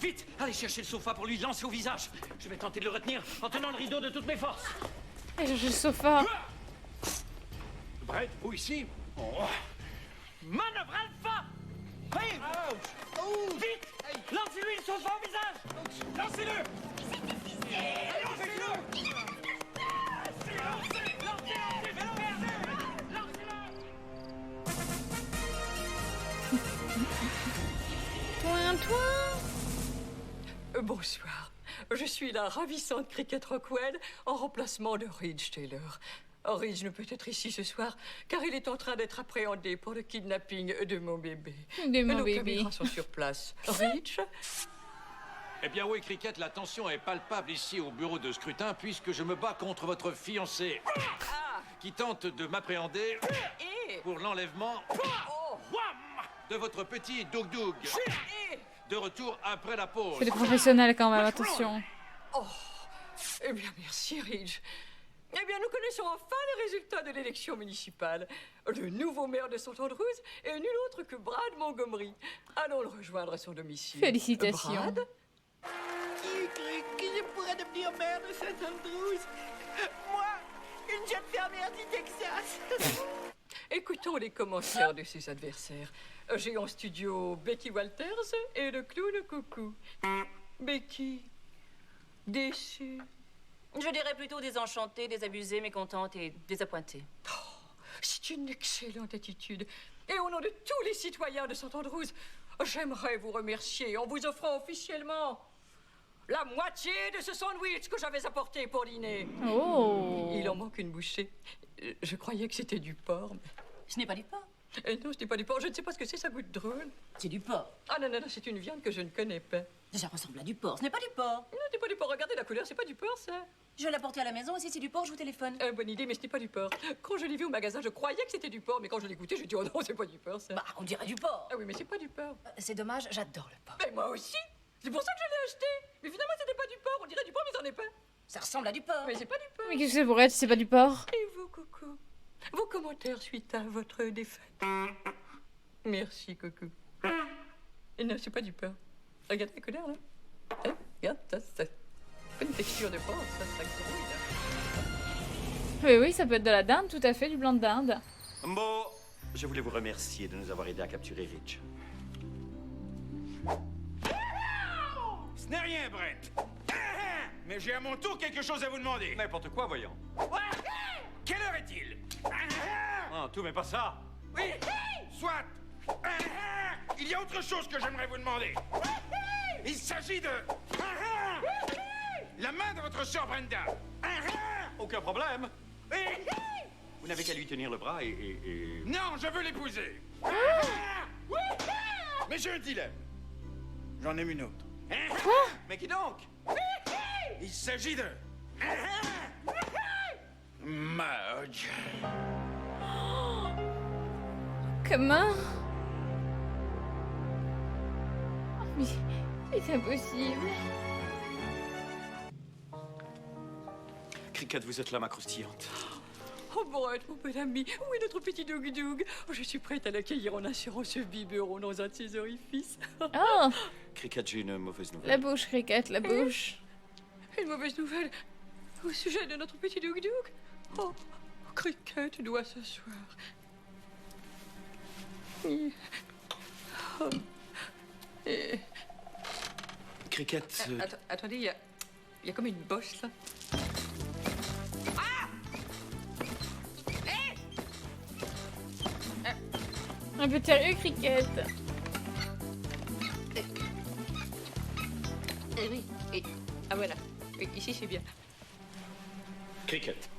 Vite, allez chercher le sofa pour lui lancer au visage. Je vais tenter de le retenir en tenant le rideau de toutes mes forces. Et je le sofa. Brett, où ici? Oh. Manœuvre alpha. Hey. Vite, lancez-lui le sofa au visage. Lancez-le! Toin, toin. Bonsoir. Je suis la ravissante Cricket Rockwell en remplacement de Ridge Taylor. Ridge ne peut être ici ce soir car il est en train d'être appréhendé pour le kidnapping de mon bébé. De mon Nos bébé. caméras sont sur place. Ridge? Eh bien oui, Cricket, la tension est palpable ici au bureau de scrutin puisque je me bats contre votre fiancé qui tente de m'appréhender pour l'enlèvement de votre petit Doug Doug. De retour après la pause. C'est des professionnels quand même, attention. Oh, eh bien, merci, Ridge. Eh bien, nous connaissons enfin les résultats de l'élection municipale. Le nouveau maire de St. Andrews est nul autre que Brad Montgomery. Allons le rejoindre à son domicile. Félicitations. Brad? Qui crut que je pourrais devenir maire de St. Andrews? Moi, une jeune fermière du Texas. Écoutons les commentaires de ses adversaires. J'ai en studio Becky Walters et le clown Coucou. Becky, déçue. Je dirais plutôt désenchantée, désabusée, mécontente et désappointée. C'est une excellente attitude. Et au nom de tous les citoyens de St. Andrews, j'aimerais vous remercier en vous offrant officiellement la moitié de ce sandwich que j'avais apporté pour dîner. Oh. Il en manque une bouchée. Je croyais que c'était du porc. Mais... Ce n'est pas du porc. Non, ce n'est pas du porc. Je ne sais pas ce que c'est, ça goûte drôle. C'est du porc. Ah non, non, non, c'est une viande que je ne connais pas. Ça ressemble à du porc. Ce n'est pas du porc. Non, ce n'est pas du porc. Regardez la couleur, c'est pas du porc, ça. Je vais l'apporter à la maison et si c'est du porc, je vous téléphone. Bonne idée, mais ce n'est pas du porc. Quand je l'ai vu au magasin, je croyais que c'était du porc, mais quand je l'ai goûté, j'ai dit, oh non, c'est pas du porc, ça. Bah, on dirait du porc. Ah oui, mais c'est pas du porc. C'est dommage, j'adore le porc. Mais moi aussi. C'est pour ça que je l'ai acheté. Mais finalement, c'était pas du porc. On dirait du porc, mais c'en est pas. Ça ressemble à du porc. Mais c'est pas du porc. Mais qu'est-ce que c'est pour être si c'est pas du porc? Et vous, Coucou? Vos commentaires suite à votre défaite. Merci, Coucou. Non, c'est pas du porc. Regarde la couleur, là. Hein? Regarde, ça fait une texture de porc, ça grouille, là. Oui, oui, ça peut être de la dinde, tout à fait, du blanc de dinde. Bon, je voulais vous remercier de nous avoir aidés à capturer Rich. Ce n'est rien, Brett. Mais j'ai à mon tour quelque chose à vous demander. N'importe quoi, voyons. Quelle heure est-il? Ah, tout, mais pas ça. Oui, soit. Il y a autre chose que j'aimerais vous demander. Il s'agit de... la main de votre sœur Brenda. Aucun problème. Vous n'avez qu'à lui tenir le bras et... Non, je veux l'épouser. Mais j'ai un dilemme. J'en ai une autre. Mais qui donc? Il s'agit de... Marge. Comment? Mais c'est impossible. Cricket, vous êtes là, ma croustillante. Oh, Brett, mon bon ami, où est notre petit Doug Doug? Je suis prête à l'accueillir en insérant ce biberon dans un de ses orifices. Oh, Cricket, j'ai une mauvaise nouvelle. la bouche, Cricket, la bouche. Une mauvaise nouvelle au sujet de notre petit Doug Doug? Oh, Cricket doit s'asseoir. Oh. Et... Cricket... Attendez, il y a comme une bosse, là. Un peu sérieux, Cricket. Oui, et... Ah, voilà. Oui, ici, c'est bien. Cricket.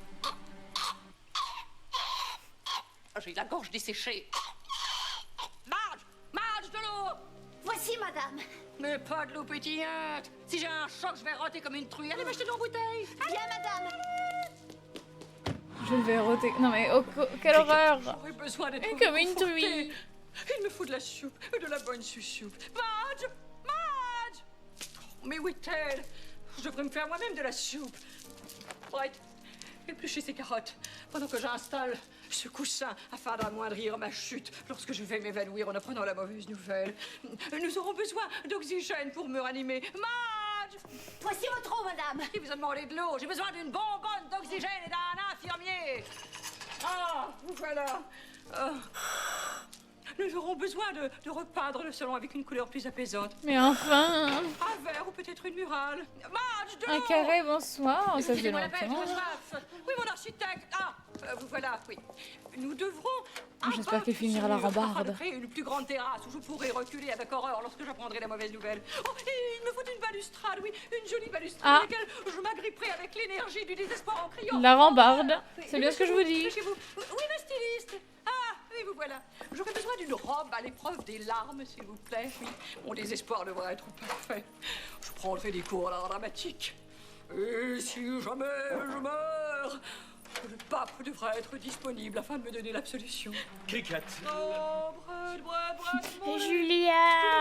J'ai la gorge desséchée. Marge, de l'eau! Voici, madame. Mais pas de l'eau pétillante. Si j'ai un choc, je vais roter comme une truie. Allez m'acheter de l'eau en bouteille. Bien, madame. Je vais roter. Non mais oh, quelle horreur! J'aurais besoin d'être Comme une réconfortée. truie. Il me faut de la soupe, de la bonne soupe. Marge! Mais où est-elle? Je devrais me faire moi-même de la soupe. Right. Éplucher ces carottes pendant que j'installe ce coussin afin d'amoindrir ma chute lorsque je vais m'évanouir en apprenant la mauvaise nouvelle. Nous aurons besoin d'oxygène pour me ranimer. Marge! Voici votre eau, madame. Qui vous a demandé de l'eau? J'ai besoin d'une bonbonne d'oxygène et d'un infirmier. Ah, vous voilà. Ah. nous aurons besoin de repeindre le salon avec une couleur plus apaisante. Mais enfin. Un verre ou peut-être une murale. Marge, de Un l'eau. carré, bonsoir, ça fait Excusez-moi la peine, longtemps. je rafle. Oui, mon architecte. Ah, vous voilà, oui. Nous devrons... J'espère qu'elle finira la rambarde. Afin de créer une plus grande terrasse où je pourrai reculer avec horreur lorsque j'apprendrai la mauvaise nouvelle. Oh, et il me faut une balustrade, oui, une jolie balustrade Ah. à laquelle je m'agripperai avec l'énergie du désespoir en criant. La rambarde, Oui, c'est bien ce que je vous dis. chez vous. Oui, le styliste. Ah, oui, vous voilà. J'aurais besoin d'une robe à l'épreuve des larmes, s'il vous plaît. Oui, mon désespoir devrait être parfait. Je prendrai des cours d'art dramatique. Et si jamais je meurs, le pape devrait être disponible afin de me donner l'absolution. Cricket. Oh, Brad, mon Et Dieu, Julia.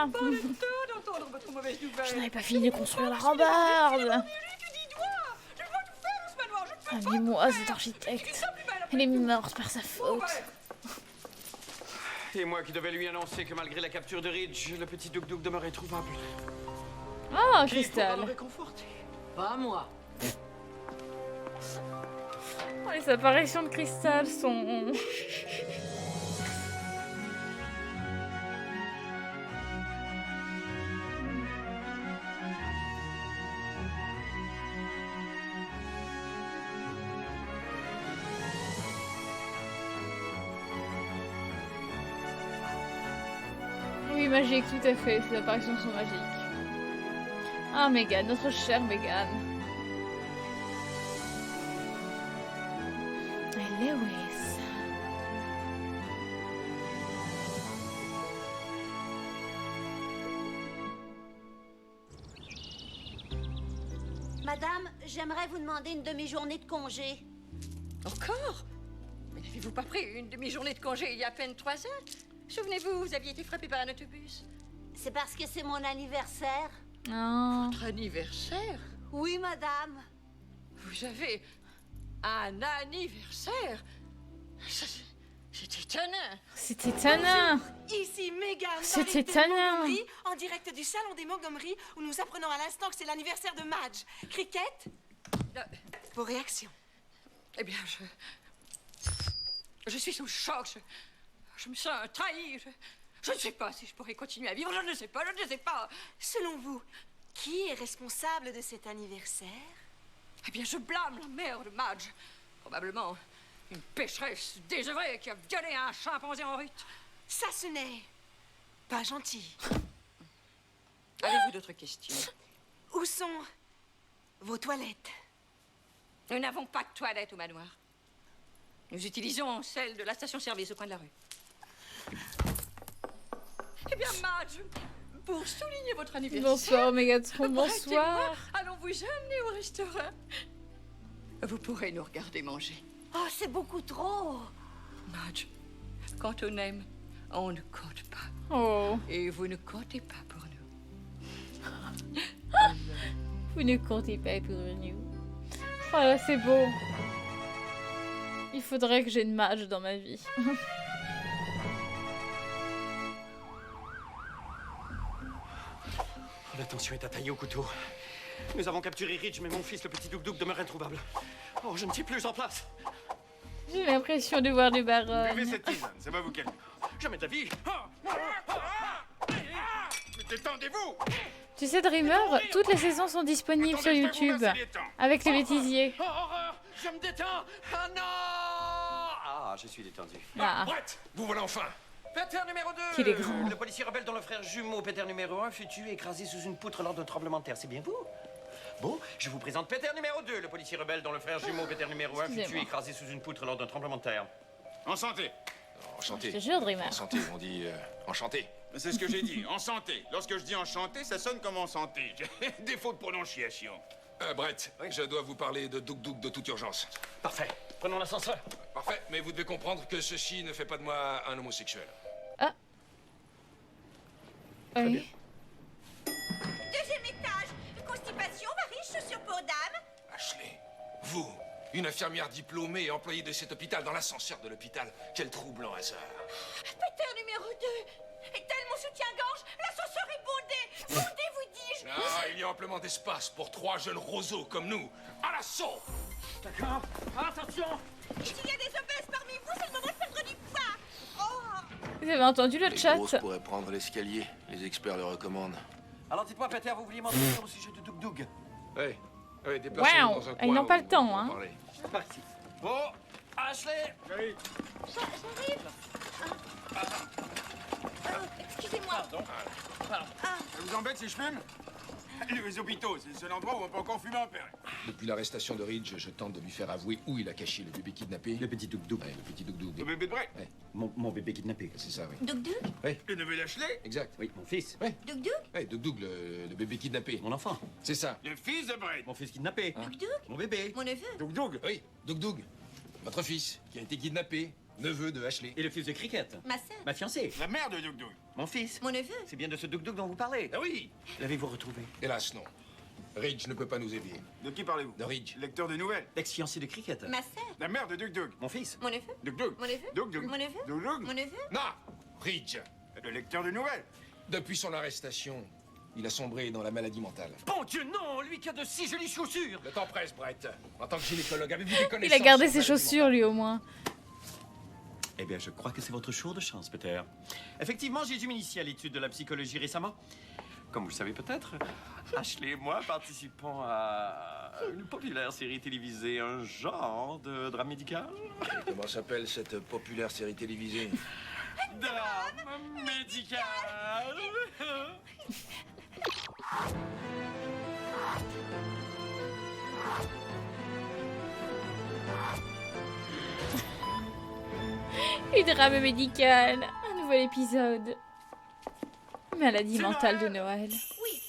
je suis pas le temps d'entendre votre mauvaise nouvelle. Je n'avais pas fini de construire la rambarde. Je dois tout faire dans ce manoir. Je ne peux Ah, mais moi, cet architecte, elle est morte par sa faute. Et moi qui devais lui annoncer que malgré la capture de Ridge, le petit Douk demeurait introuvable. Ah, Qui pourra Cristal. le réconforter? Pas moi. Oh, les apparitions de Cristal sont... Oui, magique, tout à fait. Ces apparitions sont magiques. Ah, Megan, notre chère Megan. Et Lewis. Madame, j'aimerais vous demander une demi-journée de congé. Encore? Mais n'avez-vous pas pris une demi-journée de congé il y a à peine 3 heures? Souvenez-vous, vous aviez été frappé par un autobus. C'est parce que c'est mon anniversaire. Oh. Votre anniversaire? Oui, madame. Vous avez un anniversaire? C'est étonnant. C'est étonnant. Ici Megan, C'est dans les étonnant. Montgomery, en direct du salon des Montgomery, où nous apprenons à l'instant que c'est l'anniversaire de Madge. Cricket, vos réactions? Eh bien, je suis sous le choc. Je me sens trahi. Je ne sais pas si je pourrais continuer à vivre. Je ne sais pas, je ne sais pas. Selon vous, qui est responsable de cet anniversaire? Eh bien, je blâme la mère de Madge. Probablement une pécheresse désœuvrée qui a violé un chimpanzé en rut. Ça, ce n'est pas gentil. Avez-vous d'autres questions? Où sont vos toilettes? Nous n'avons pas de toilette au manoir. Nous utilisons celle de la station-service au coin de la rue. Eh bien, Madge, pour souligner votre anniversaire... Bonsoir, Megatron, bonsoir. Allons vous amener au restaurant. Vous pourrez nous regarder manger. Oh, c'est beaucoup trop. Madge, quand on aime, on ne compte pas. Oh. Et vous ne comptez pas pour nous. Vous ne comptez pas pour nous. Oh là, c'est beau. Il faudrait que j'ai une Madge dans ma vie. La tension est à tailler au couteau. Nous avons capturé Ridge, mais mon fils, le petit Douk demeure introuvable. Oh, je ne suis plus en place. J'ai l'impression de voir des Buvez baronnes. cette tisane, ça va vous calmer. Jamais de la vie. Mais détendez-vous! Tu sais, Dreamer, toutes les saisons sont disponibles sur Attendez, je vais vous YouTube. masser les dents. Avec les bêtisiers. Oh, horreur! Je me détends! Ah non! Ah, je suis détendu. Ah. Brett, vous voilà enfin. Peter numéro 2! Qu'il est grand. Le policier rebelle dont le frère jumeau Peter numéro 1 fut tué écrasé sous une poutre lors d'un tremblement de terre. C'est bien vous? Bon, je vous présente Peter numéro 2, le policier rebelle dont le frère jumeau Peter numéro 1 fut tué Excusez-moi. écrasé sous une poutre lors d'un tremblement de terre. En santé. Enchanté. Je te jure, Dreamer. Enchanté, on dit enchanté. C'est ce que j'ai dit, en santé. Lorsque je dis enchanté, ça sonne comme en santé. Défaut de prononciation. Brett, je dois vous parler de Douk de toute urgence. Parfait. Prenons l'ascenseur. Parfait, mais vous devez comprendre que ceci ne fait pas de moi un homosexuel. Ah. Oui. Deuxième étage. Constipation, varices, chaussures pour dame. Ashley, vous, une infirmière diplômée et employée de cet hôpital dans l'ascenseur de l'hôpital. Quel troublant hasard. Peter numéro 2. Et tel mon soutien-gorge, l'ascenseur est bondé. Bondé, vous dis-je. Ah, il y a amplement d'espace pour 3 jeunes roseaux comme nous. À l'assaut! D'accord. Attention! S'il y a des obèses parmi vous, c'est le moment de perdre du poids. Oh. Vous avez entendu le Les chat? grosses pourraient prendre l'escalier. Les experts le recommandent. Alors dites-moi, Peter, vous vouliez m'entretenir au sujet de Doug Doug? Oui, déplacez-vous Waouh, dans un ils coin n'ont pas où le temps, on hein. peut parler. Par ici. Bon, Ashley. J'arrive. J'arrive. Excusez-moi. Ça vous embête si je fume? Les hôpitaux, c'est le seul endroit où on peut encore fumer en paix. Depuis l'arrestation de Ridge, je tente de lui faire avouer où il a caché le bébé kidnappé. Le petit Doug Doug. Ouais, le petit Doug Doug. Le bébé de Brett. Mon bébé kidnappé. C'est ça, oui. Doug Doug? Le neveu d'Ashley. Exact. Oui, mon fils. Doug Doug? Ouais, Doug Doug, le bébé kidnappé. Mon enfant. C'est ça. Le fils de Brett. Mon fils kidnappé. Doug Doug? Mon bébé. Mon neveu? Doug Doug. Oui, Doug Doug. Votre fils, qui a été kidnappé, neveu de Ashley. Et le fils de Cricket. Ma sœur? Ma fiancée. La mère de Doug Doug. Mon fils. Mon neveu? C'est bien de ce Doug Doug dont vous parlez. Ah oui. L'avez-vous retrouvé? Hélas, non. Ridge ne peut pas nous aider. De qui parlez-vous? De Ridge. Lecteur de nouvelles. L'ex-fiancé de Cricket. Ma sœur? La mère de Doug Doug. Mon fils. Mon neveu? Doug Doug. Mon neveu? Doug Doug. Mon neveu? Doug Doug. Mon neveu? Non, Ridge. Le lecteur de nouvelles. Depuis son arrestation, il a sombré dans la maladie mentale. Bon Dieu, non, lui qui a de si jolies chaussures. Le temps presse, Brett. En tant que gynécologue, avez-vous des Il connaissances a gardé sur ses la maladie chaussures, lui, au moins. Eh bien, je crois que c'est votre jour de chance, Peter. Effectivement, j'ai dû m'initier à l'étude de la psychologie récemment. Comme vous le savez peut-être, Ashley et moi participons à une populaire série télévisée, un genre de drame médical. mentale? Comment s'appelle cette populaire série télévisée? Drame médical. Une drame médicale. Un nouvel épisode. Maladie mentale de Noël. Oui.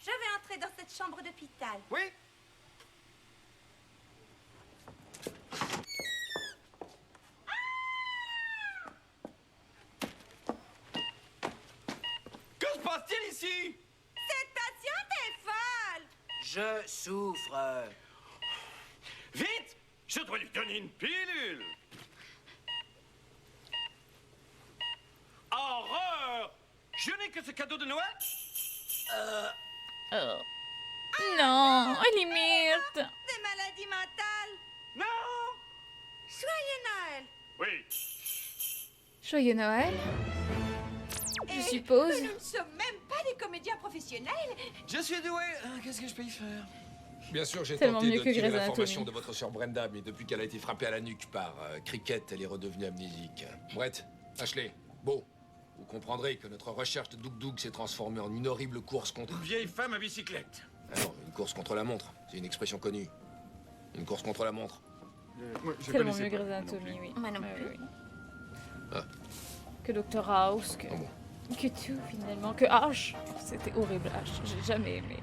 Je vais entrer dans cette chambre d'hôpital. Oui. Que se passe-t-il ici? Cette patiente est folle. Je souffre. Vite! Je dois lui donner une pilule. Horreur! Je n'ai que ce cadeau de Noël? Oh. Non, elle est myrte. Des maladies mentales. Non! Joyeux Noël. Oui. Joyeux Noël, je Et suppose. Nous ne sommes même pas des comédiens professionnels. Je suis doué. Qu'est-ce que je peux y faire? Bien sûr, j'ai Tellement tenté mieux de que tirer Grey's l'information Anatomy. de votre sœur Brenda, mais depuis qu'elle a été frappée à la nuque par Cricket, elle est redevenue amnésique. Brett, Ashley, Beau, vous comprendrez que notre recherche de Doug Doug s'est transformée en une horrible course contre... Une vieille femme à bicyclette. Ah non, une course contre la montre. C'est une expression connue. Une course contre la montre. Moi, je Tellement connaissais mieux pas. Grey's Anatomy, oui. Moi non Ouais, plus. oui. Ah. Que Dr House, que... Ah bon. Que tout, finalement. Que H. C'était horrible, H. J'ai jamais aimé.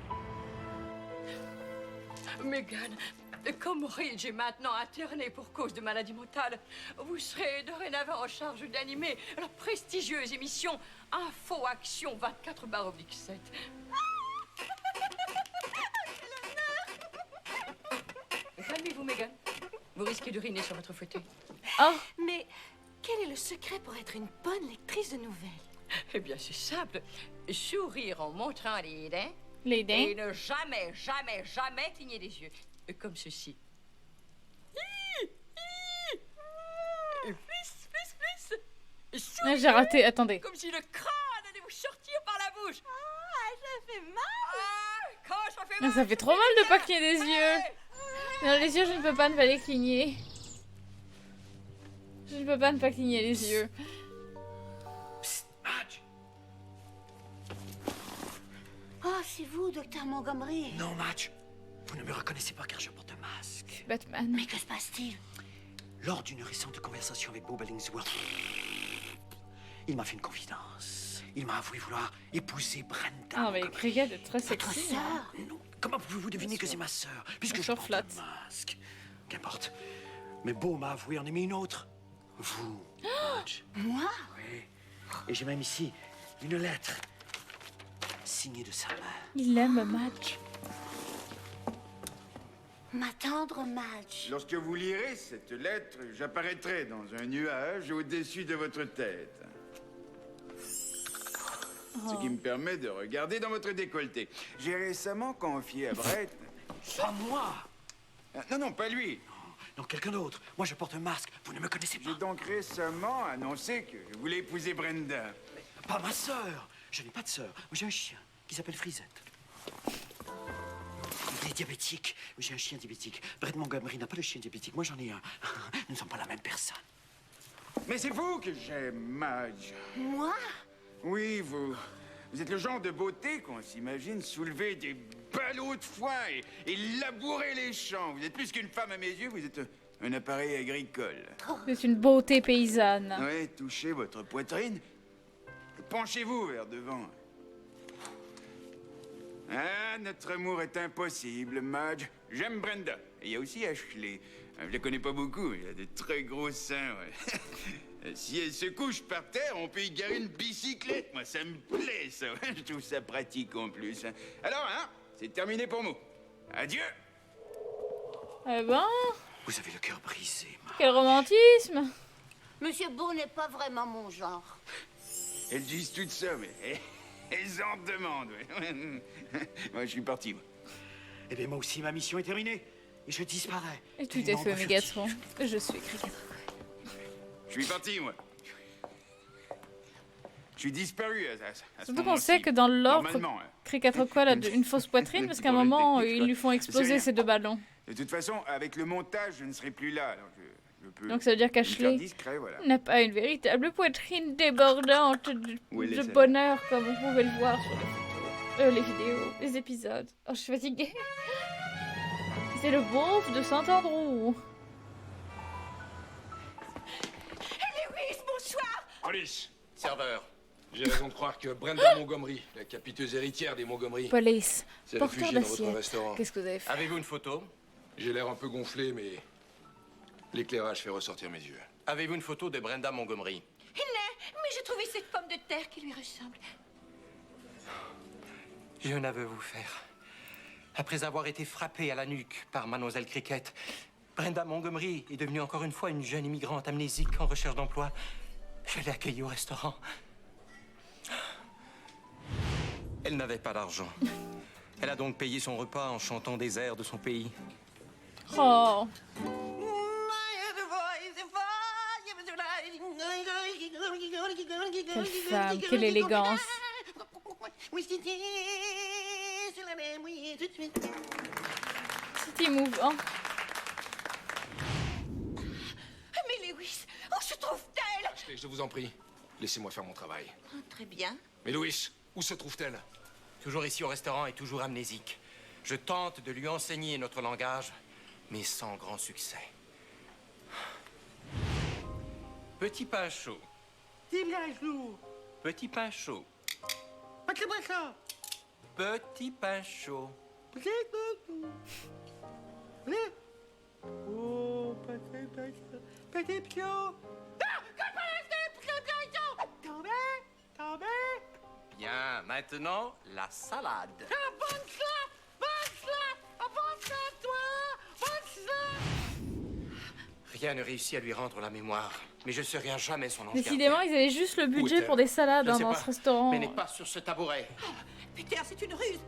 Megan, comme Ridge est maintenant interné pour cause de maladie mentale, vous serez dorénavant en charge d'animer la prestigieuse émission Info Action 24/7. Calmez-vous, Megan. Vous risquez d'uriner sur votre fauteuil. Oh, Mais quel est le secret pour être une bonne lectrice de nouvelles? Eh bien, c'est simple. Sourire en montrant les dents. les dents. Et ne jamais, jamais, jamais cligner des yeux. Comme ceci. Plus. Ah, j'ai raté, attendez. Comme si le crâne allait vous sortir par la bouche. Ah, ça fait mal. Quand ça fait Ah, mal. ça fait trop mal de pas cligner des yeux. Non, les yeux, je ne peux pas ne pas les cligner. Je ne peux pas ne pas cligner les yeux. Madge! Oh, c'est vous, docteur Montgomery. Non, Madge. Vous ne me reconnaissez pas car je porte un masque. Batman. Mais que se passe-t-il? Lors d'une récente conversation avec Beau Bellingsworth, il m'a fait une confidence. Il m'a avoué vouloir épouser Brenda. Ah, mais Cricket est très sexy. Votre hein. sœur? Non, comment pouvez-vous deviner que c'est ma sœur, puisque je sœur porte flatte. un masque? Qu'importe. Mais Beau m'a avoué en aimer une autre. Vous, Madge. Moi? Oui. Et j'ai même ici une lettre signée de sa main. Il aime Madge. Ma tendre Madge. Lorsque vous lirez cette lettre, j'apparaîtrai dans un nuage au-dessus de votre tête. Ce qui me permet de regarder dans votre décolleté. J'ai récemment confié à Brett... Pas moi! Non, non, pas lui. Non, quelqu'un d'autre. Moi, je porte un masque. Vous ne me connaissez pas. J'ai donc récemment annoncé que je voulais épouser Brenda. Pas ma sœur. Je n'ai pas de sœur. Moi, j'ai un chien qui s'appelle Frisette. Il est diabétique. J'ai un chien diabétique. Brett Montgomery n'a pas de chien diabétique. Moi, j'en ai un. Nous ne sommes pas la même personne. Mais c'est vous que j'aime, Madge. Moi? Oui, vous. Vous êtes le genre de beauté qu'on s'imagine soulever des ballots de foin et labourer les champs. Vous êtes plus qu'une femme à mes yeux, vous êtes un appareil agricole. C'est une beauté paysanne. Oui, touchez votre poitrine. Penchez-vous vers devant. Ah, notre amour est impossible, Madge. J'aime Brenda. Et il y a aussi Ashley. Je la connais pas beaucoup, elle a de très gros seins, ouais. Si elle se couche par terre, on peut y garer une bicyclette. Moi, ça me plaît, ça. Je trouve ça pratique, en plus. Alors, hein, c'est terminé pour nous. Adieu. Eh ben, Vous avez le cœur brisé, quel romantisme. Monsieur Beau n'est pas vraiment mon genre. Elles disent tout ça, mais elles en demandent, ouais. Moi, je suis parti, moi. Eh bien, moi aussi, ma mission est terminée. Et je disparais. Et tout est fait, Mégatron. Je suis Cricket. Je suis parti, moi. Je suis disparu à ce Surtout qu'on moment-ci. sait que dans l'ordre, Normalement, hein. Cricket Rockwell a une fausse poitrine parce qu'à un moment, ils lui font C'est exploser rien. ses deux ballons. De toute façon, avec le montage, je ne serai plus là. Alors je peux Donc ça veut dire me faire qu'Ashley discret, voilà. n'a pas une véritable poitrine débordante Où elle est, de celle-là bonheur comme vous pouvez le voir sur les vidéos, les épisodes. Oh, je suis fatiguée. C'est le beauf de Saint-Andrew. Lewis, bonsoir! Police, Serveur. j'ai raison de croire que Brenda Montgomery, la capiteuse héritière des Montgomery, Police, s'est porteur réfugiée dans votre d'assiette. restaurant. Qu'est-ce que vous avez fait? Avez-vous une photo? J'ai l'air un peu gonflé, mais l'éclairage fait ressortir mes yeux. Avez-vous une photo de Brenda Montgomery? Non, mais j'ai trouvé cette pomme de terre qui lui ressemble. J'ai un aveu à vous faire. Après avoir été frappée à la nuque par Mademoiselle Cricket, Brenda Montgomery est devenue encore une fois une jeune immigrante amnésique en recherche d'emploi. Je l'ai accueillie au restaurant. Elle n'avait pas d'argent. Elle a donc payé son repas en chantant des airs de son pays. Oh. Quelle femme, quelle élégance. C'est émouvant. Mais Lewis, où se trouve-t-elle? Ashley, je vous en prie, laissez-moi faire mon travail. Très bien. Mais Louis, où se trouve-t-elle? Toujours ici au restaurant et toujours amnésique. Je tente de lui enseigner notre langage, mais sans grand succès. Petit pain chaud. Petit pain chaud. Petit pain chaud. Bien, maintenant, la salade. Rien ne réussit à lui rendre la mémoire, mais je serai à jamais son ange Décidément, ils avaient juste le budget pour des salades hein, dans ce restaurant. Mais n'est pas sur ce tabouret. Peter, c'est une ruse.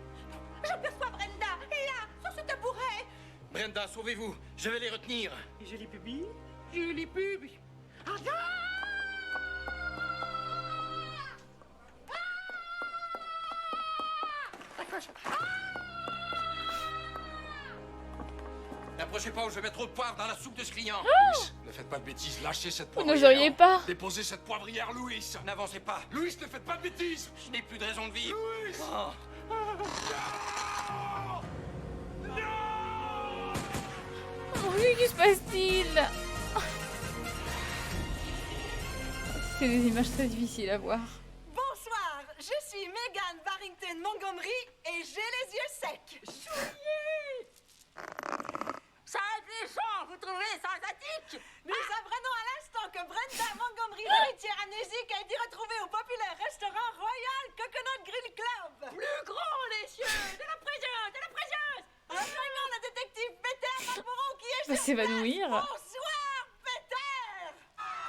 J'aperçois Brenda, là, sur ce tabouret. Brenda, sauvez-vous. Je vais les retenir. Jolie pubis, jolie pubis. N'approchez pas ou je mets trop de poivre dans la soupe de ce client. Louis, ne faites pas de bêtises, lâchez cette Vous poivrière. n'oseriez pas. Déposez cette poivrière, Louis. N'avancez pas. Louis, ne faites pas de bêtises. Je n'ai plus de raison de vivre. Louis. Oh. Oh, oui, que se passe-t-il? C'est des images très difficiles à voir. Bonsoir, je suis Megan Barrington Montgomery et j'ai les yeux secs. Chouillé! Ça a été chaud, vous trouvez ça sympathique? Nous apprenons à l'instant que Brenda Montgomery, l'héritière amnésique, a été retrouvée au populaire restaurant Royal Coconut Grill Club. Plus grand, les cieux! De la présence, de la présence! Rejoignons le détective Peter Marlborough qui est Va sur s'évanouir. place. Bonsoir, Peter!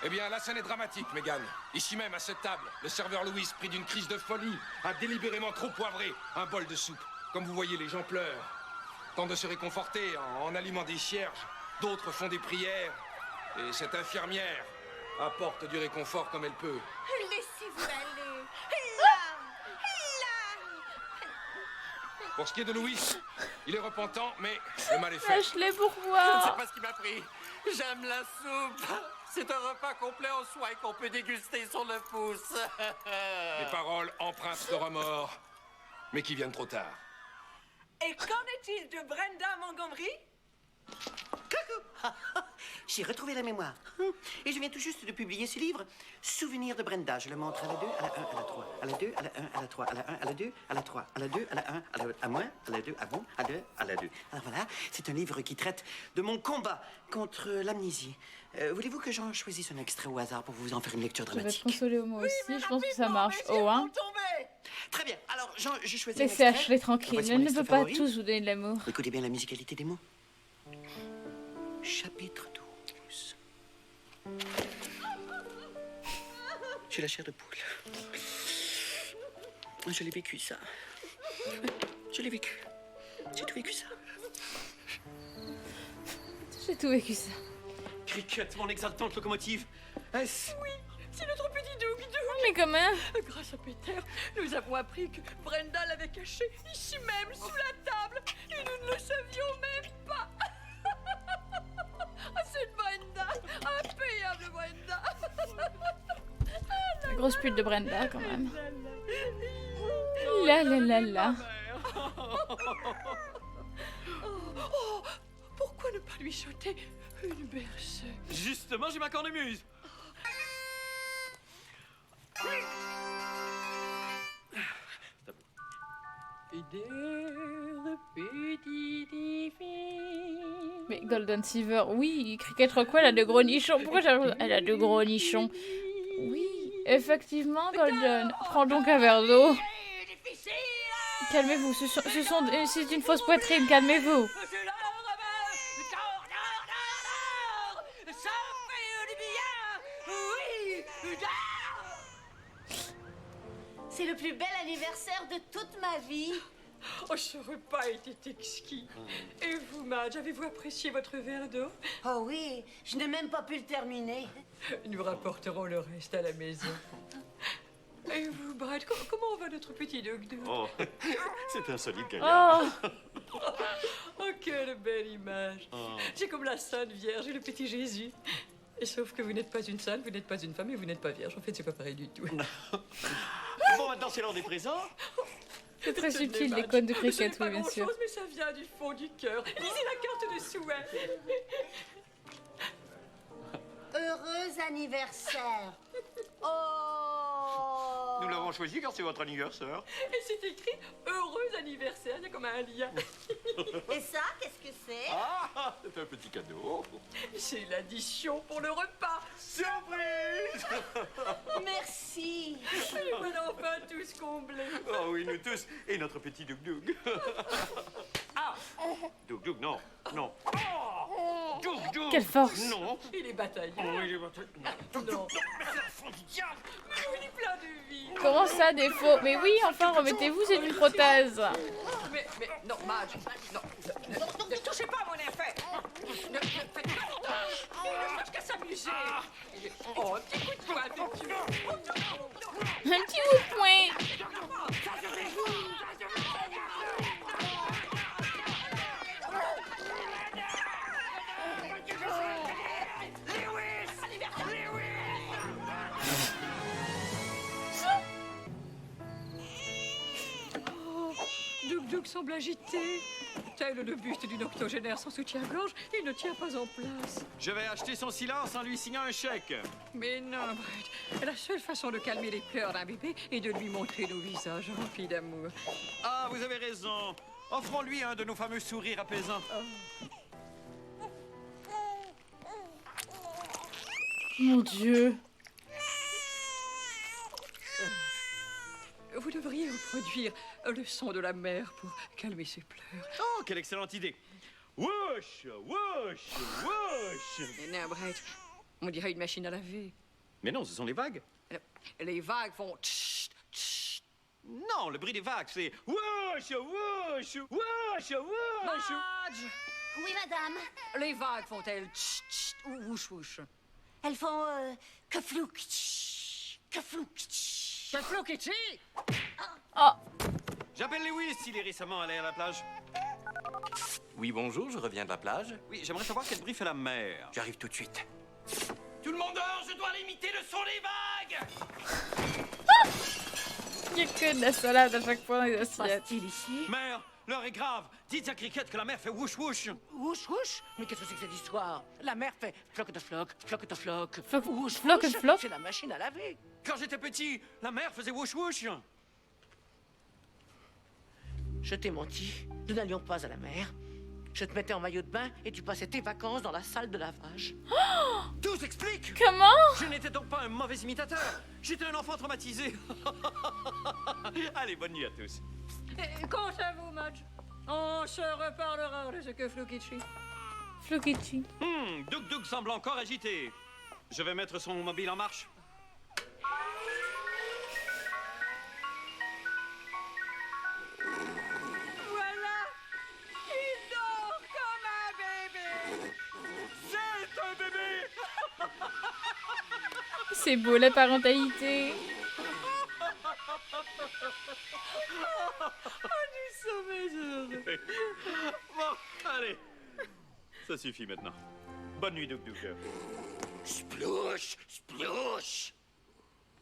Eh bien, la scène est dramatique, Megan. Ici même, à cette table, le serveur Louis, pris d'une crise de folie, a délibérément trop poivré un bol de soupe. Comme vous voyez, les gens pleurent. Tentent de se réconforter en allumant des cierges. d'autres font des prières. Et cette infirmière apporte du réconfort comme elle peut. Laissez-vous aller. Pour ce qui est de Louis, il est repentant, mais le mal est fait. Ashley, Je pourquoi? ne sais pas ce qui m'a pris. J'aime la soupe. C'est un repas complet en soi et qu'on peut déguster sur le pouce. Des paroles empreintes de remords, mais qui viennent trop tard. Et qu'en est-il de Brenda Montgomery? J'ai retrouvé la mémoire. Et je viens tout juste de publier ce livre, Souvenirs de Brenda. Je le montre à la 2, à la 1, à la 3, à la 2, à la 1, à la 3, à la 1, à la 2, à la 3, à la 2, à la 1, à moi, à la 2, à vous, à 2, à la 2. Alors voilà, c'est un livre qui traite de mon combat contre l'amnésie. Voulez-vous que j'en choisisse un extrait au hasard pour vous en faire une lecture Je vais te dramatique? consoler moi aussi, je pense que ça marche. Oh, hein. Très bien, alors j'ai choisi un Laissez extrait. Ashley tranquille, Voici elle mon ne peut extrait pas favori. tous vous donner de l'amour. Écoutez bien la musicalité des mots. Chapitre 12. J'ai la chair de poule. Je l'ai vécu, ça. Je l'ai vécu. J'ai tout vécu, ça. J'ai tout vécu ça. Cricket, mon exaltante locomotive. Est-ce... Oui, c'est notre petit Doug Doug. Mais quand même. Grâce à Peter, nous avons appris que Brenda l'avait caché ici même, sous la table. Et nous ne le savions même pas. Ah, cette Brenda, impayable Brenda. La grosse pute de Brenda quand même. La la la la. Oh, pourquoi ne pas lui sauter une berceuse? Justement, j'ai ma cornemuse. Mais Golden Silver, oui, Cricket Rockwell a de gros nichons. Pourquoi elle a de gros nichons? Oui, effectivement, Golden. Prends donc un verre d'eau. Calmez-vous, c'est une fausse poitrine, calmez-vous. C'est le plus bel anniversaire de toute ma vie. Oh, ce repas était exquis. Et vous, Madge, avez-vous apprécié votre verre d'eau? Oh oui, je n'ai même pas pu le terminer. Nous rapporterons le reste à la maison. Et vous, Brad, comment va notre petit Doug Doug? Oh, c'est un solide gaillard. Oh, quelle belle image. Oh. C'est comme la Sainte Vierge et le petit Jésus. Et sauf que vous n'êtes pas une sainte, vous n'êtes pas une femme et vous n'êtes pas vierge. En fait, c'est pas pareil du tout. Bon, maintenant, c'est l'heure des présents. C'est très subtil, les codes de Cricket, oui, bien sûr. Mais ça vient du fond du cœur. Lisez la carte de souhait. Heureux anniversaire. Oh. Nous l'avons choisi car c'est votre anniversaire. Et c'est écrit heureux anniversaire. Il y a comme un lien. Et ça, qu'est-ce que c'est? Ah, c'est un petit cadeau. C'est l'addition pour le repas. Surprise. Merci. Et voilà enfin tous comblés. Oh oui, nous tous. Et notre petit Doug Doug. Ah, Doug Doug, non, non. Oh, Doug Doug. Quelle force. Non. Il est bataillé. Oh, il est bataillé. Non. Mais c'est l'enfant du diable. Mais il est plein de vie. Comment ça, défaut? Mais oui, enfin, remettez-vous, c'est une prothèse. Mais, non, Madge, non, ne touchez pas à mon effet. Ne faites pas de tâche. Il ne cherche qu'à s'amuser. Oh, un petit coup de poing, monsieur. Un petit coup de poing. Doug Doug semble agité. Tel le buste d'une octogénaire sans soutien-gorge, il ne tient pas en place. Je vais acheter son silence en lui signant un chèque. Mais non, Brett. La seule façon de calmer les pleurs d'un bébé est de lui montrer nos visages remplis d'amour. Ah, vous avez raison. Offrons-lui un de nos fameux sourires apaisants. Mon Dieu. Vous devriez reproduire le son de la mer pour calmer ses pleurs. Oh, quelle excellente idée. Whoosh, whoosh, whoosh. Mais non, Brett, on dirait une machine à laver. Mais non, ce sont les vagues. Les vagues vont tchit, tchit. Non, le bruit des vagues, c'est whoosh, whoosh, whoosh, whoosh. Madge! Oui, madame. Les vagues font-elles tch, tch, ou wouch wouch? Elles font que flouk, tch, que flouk, tch. Que flouk et chi? Oh. J'appelle Lewis, il est récemment allé à la plage. Oui, bonjour, je reviens de la plage. Oui, j'aimerais savoir quel bruit fait la mer. J'arrive tout de suite. Tout le monde dehors, je dois limiter le son des vagues. Il y a que de la salade à chaque fois dans les assiettes. Passe-t-il ici? Mère, l'heure est grave. Dites à Cricket que la mer fait wouch wouch. Wouch wouch? Mais qu'est-ce que c'est que cette histoire? La mère fait floc de floc, floc de floc. Floc- Wouch floc wouch, de floc? c'est la machine à laver. Quand j'étais petit, la mer faisait wouch wouch. Je t'ai menti. Nous n'allions pas à la mer. Je te mettais en maillot de bain et tu passais tes vacances dans la salle de lavage. Tout s'explique. Comment? Je n'étais donc pas un mauvais imitateur. J'étais un enfant traumatisé. Allez, bonne nuit à tous. Quant à vous, Madge, on se reparlera de ce que Flukichi. Flukichi. Doug Doug semble encore agité. Je vais mettre son mobile en marche. Voilà. Il dort comme un bébé. C'est un bébé. C'est beau la parentalité. Bon, allez. Ça suffit maintenant. Bonne nuit, Doug Doug. Splouche, splouche.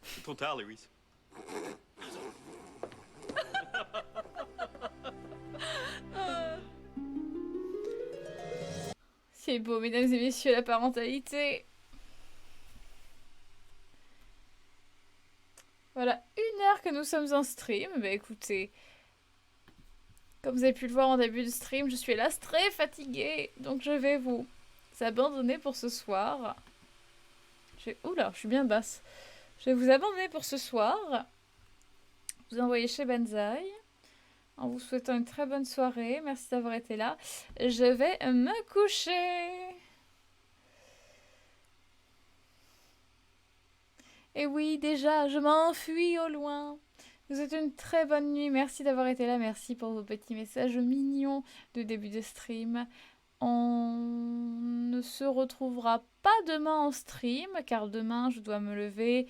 C'est trop tard, Lewis. C'est beau, mesdames et messieurs, la parentalité. Voilà, 1 heure que nous sommes en stream. Bah écoutez, comme vous avez pu le voir en début de stream, je suis hélas très fatiguée. Donc je vais vous abandonner pour ce soir. Oula, je suis bien basse. Je vais vous abandonner pour ce soir. Vous envoyer chez Banzai. En vous souhaitant une très bonne soirée. Merci d'avoir été là. Je vais me coucher. Et oui, déjà, je m'enfuis au loin. Vous êtes une très bonne nuit. Merci d'avoir été là. Merci pour vos petits messages mignons de début de stream. On ne se retrouvera pas demain en stream, car demain, je dois me lever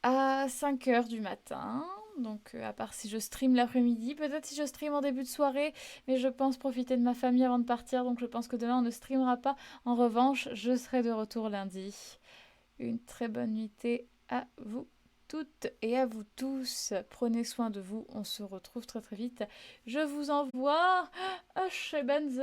à 5 h du matin. Donc, à part si je stream l'après-midi, peut-être si je stream en début de soirée, mais je pense profiter de ma famille avant de partir, donc je pense que demain, on ne streamera pas. En revanche, je serai de retour lundi. Une très bonne nuitée à vous toutes et à vous tous. Prenez soin de vous, on se retrouve très très vite. Je vous envoie chez Banzai.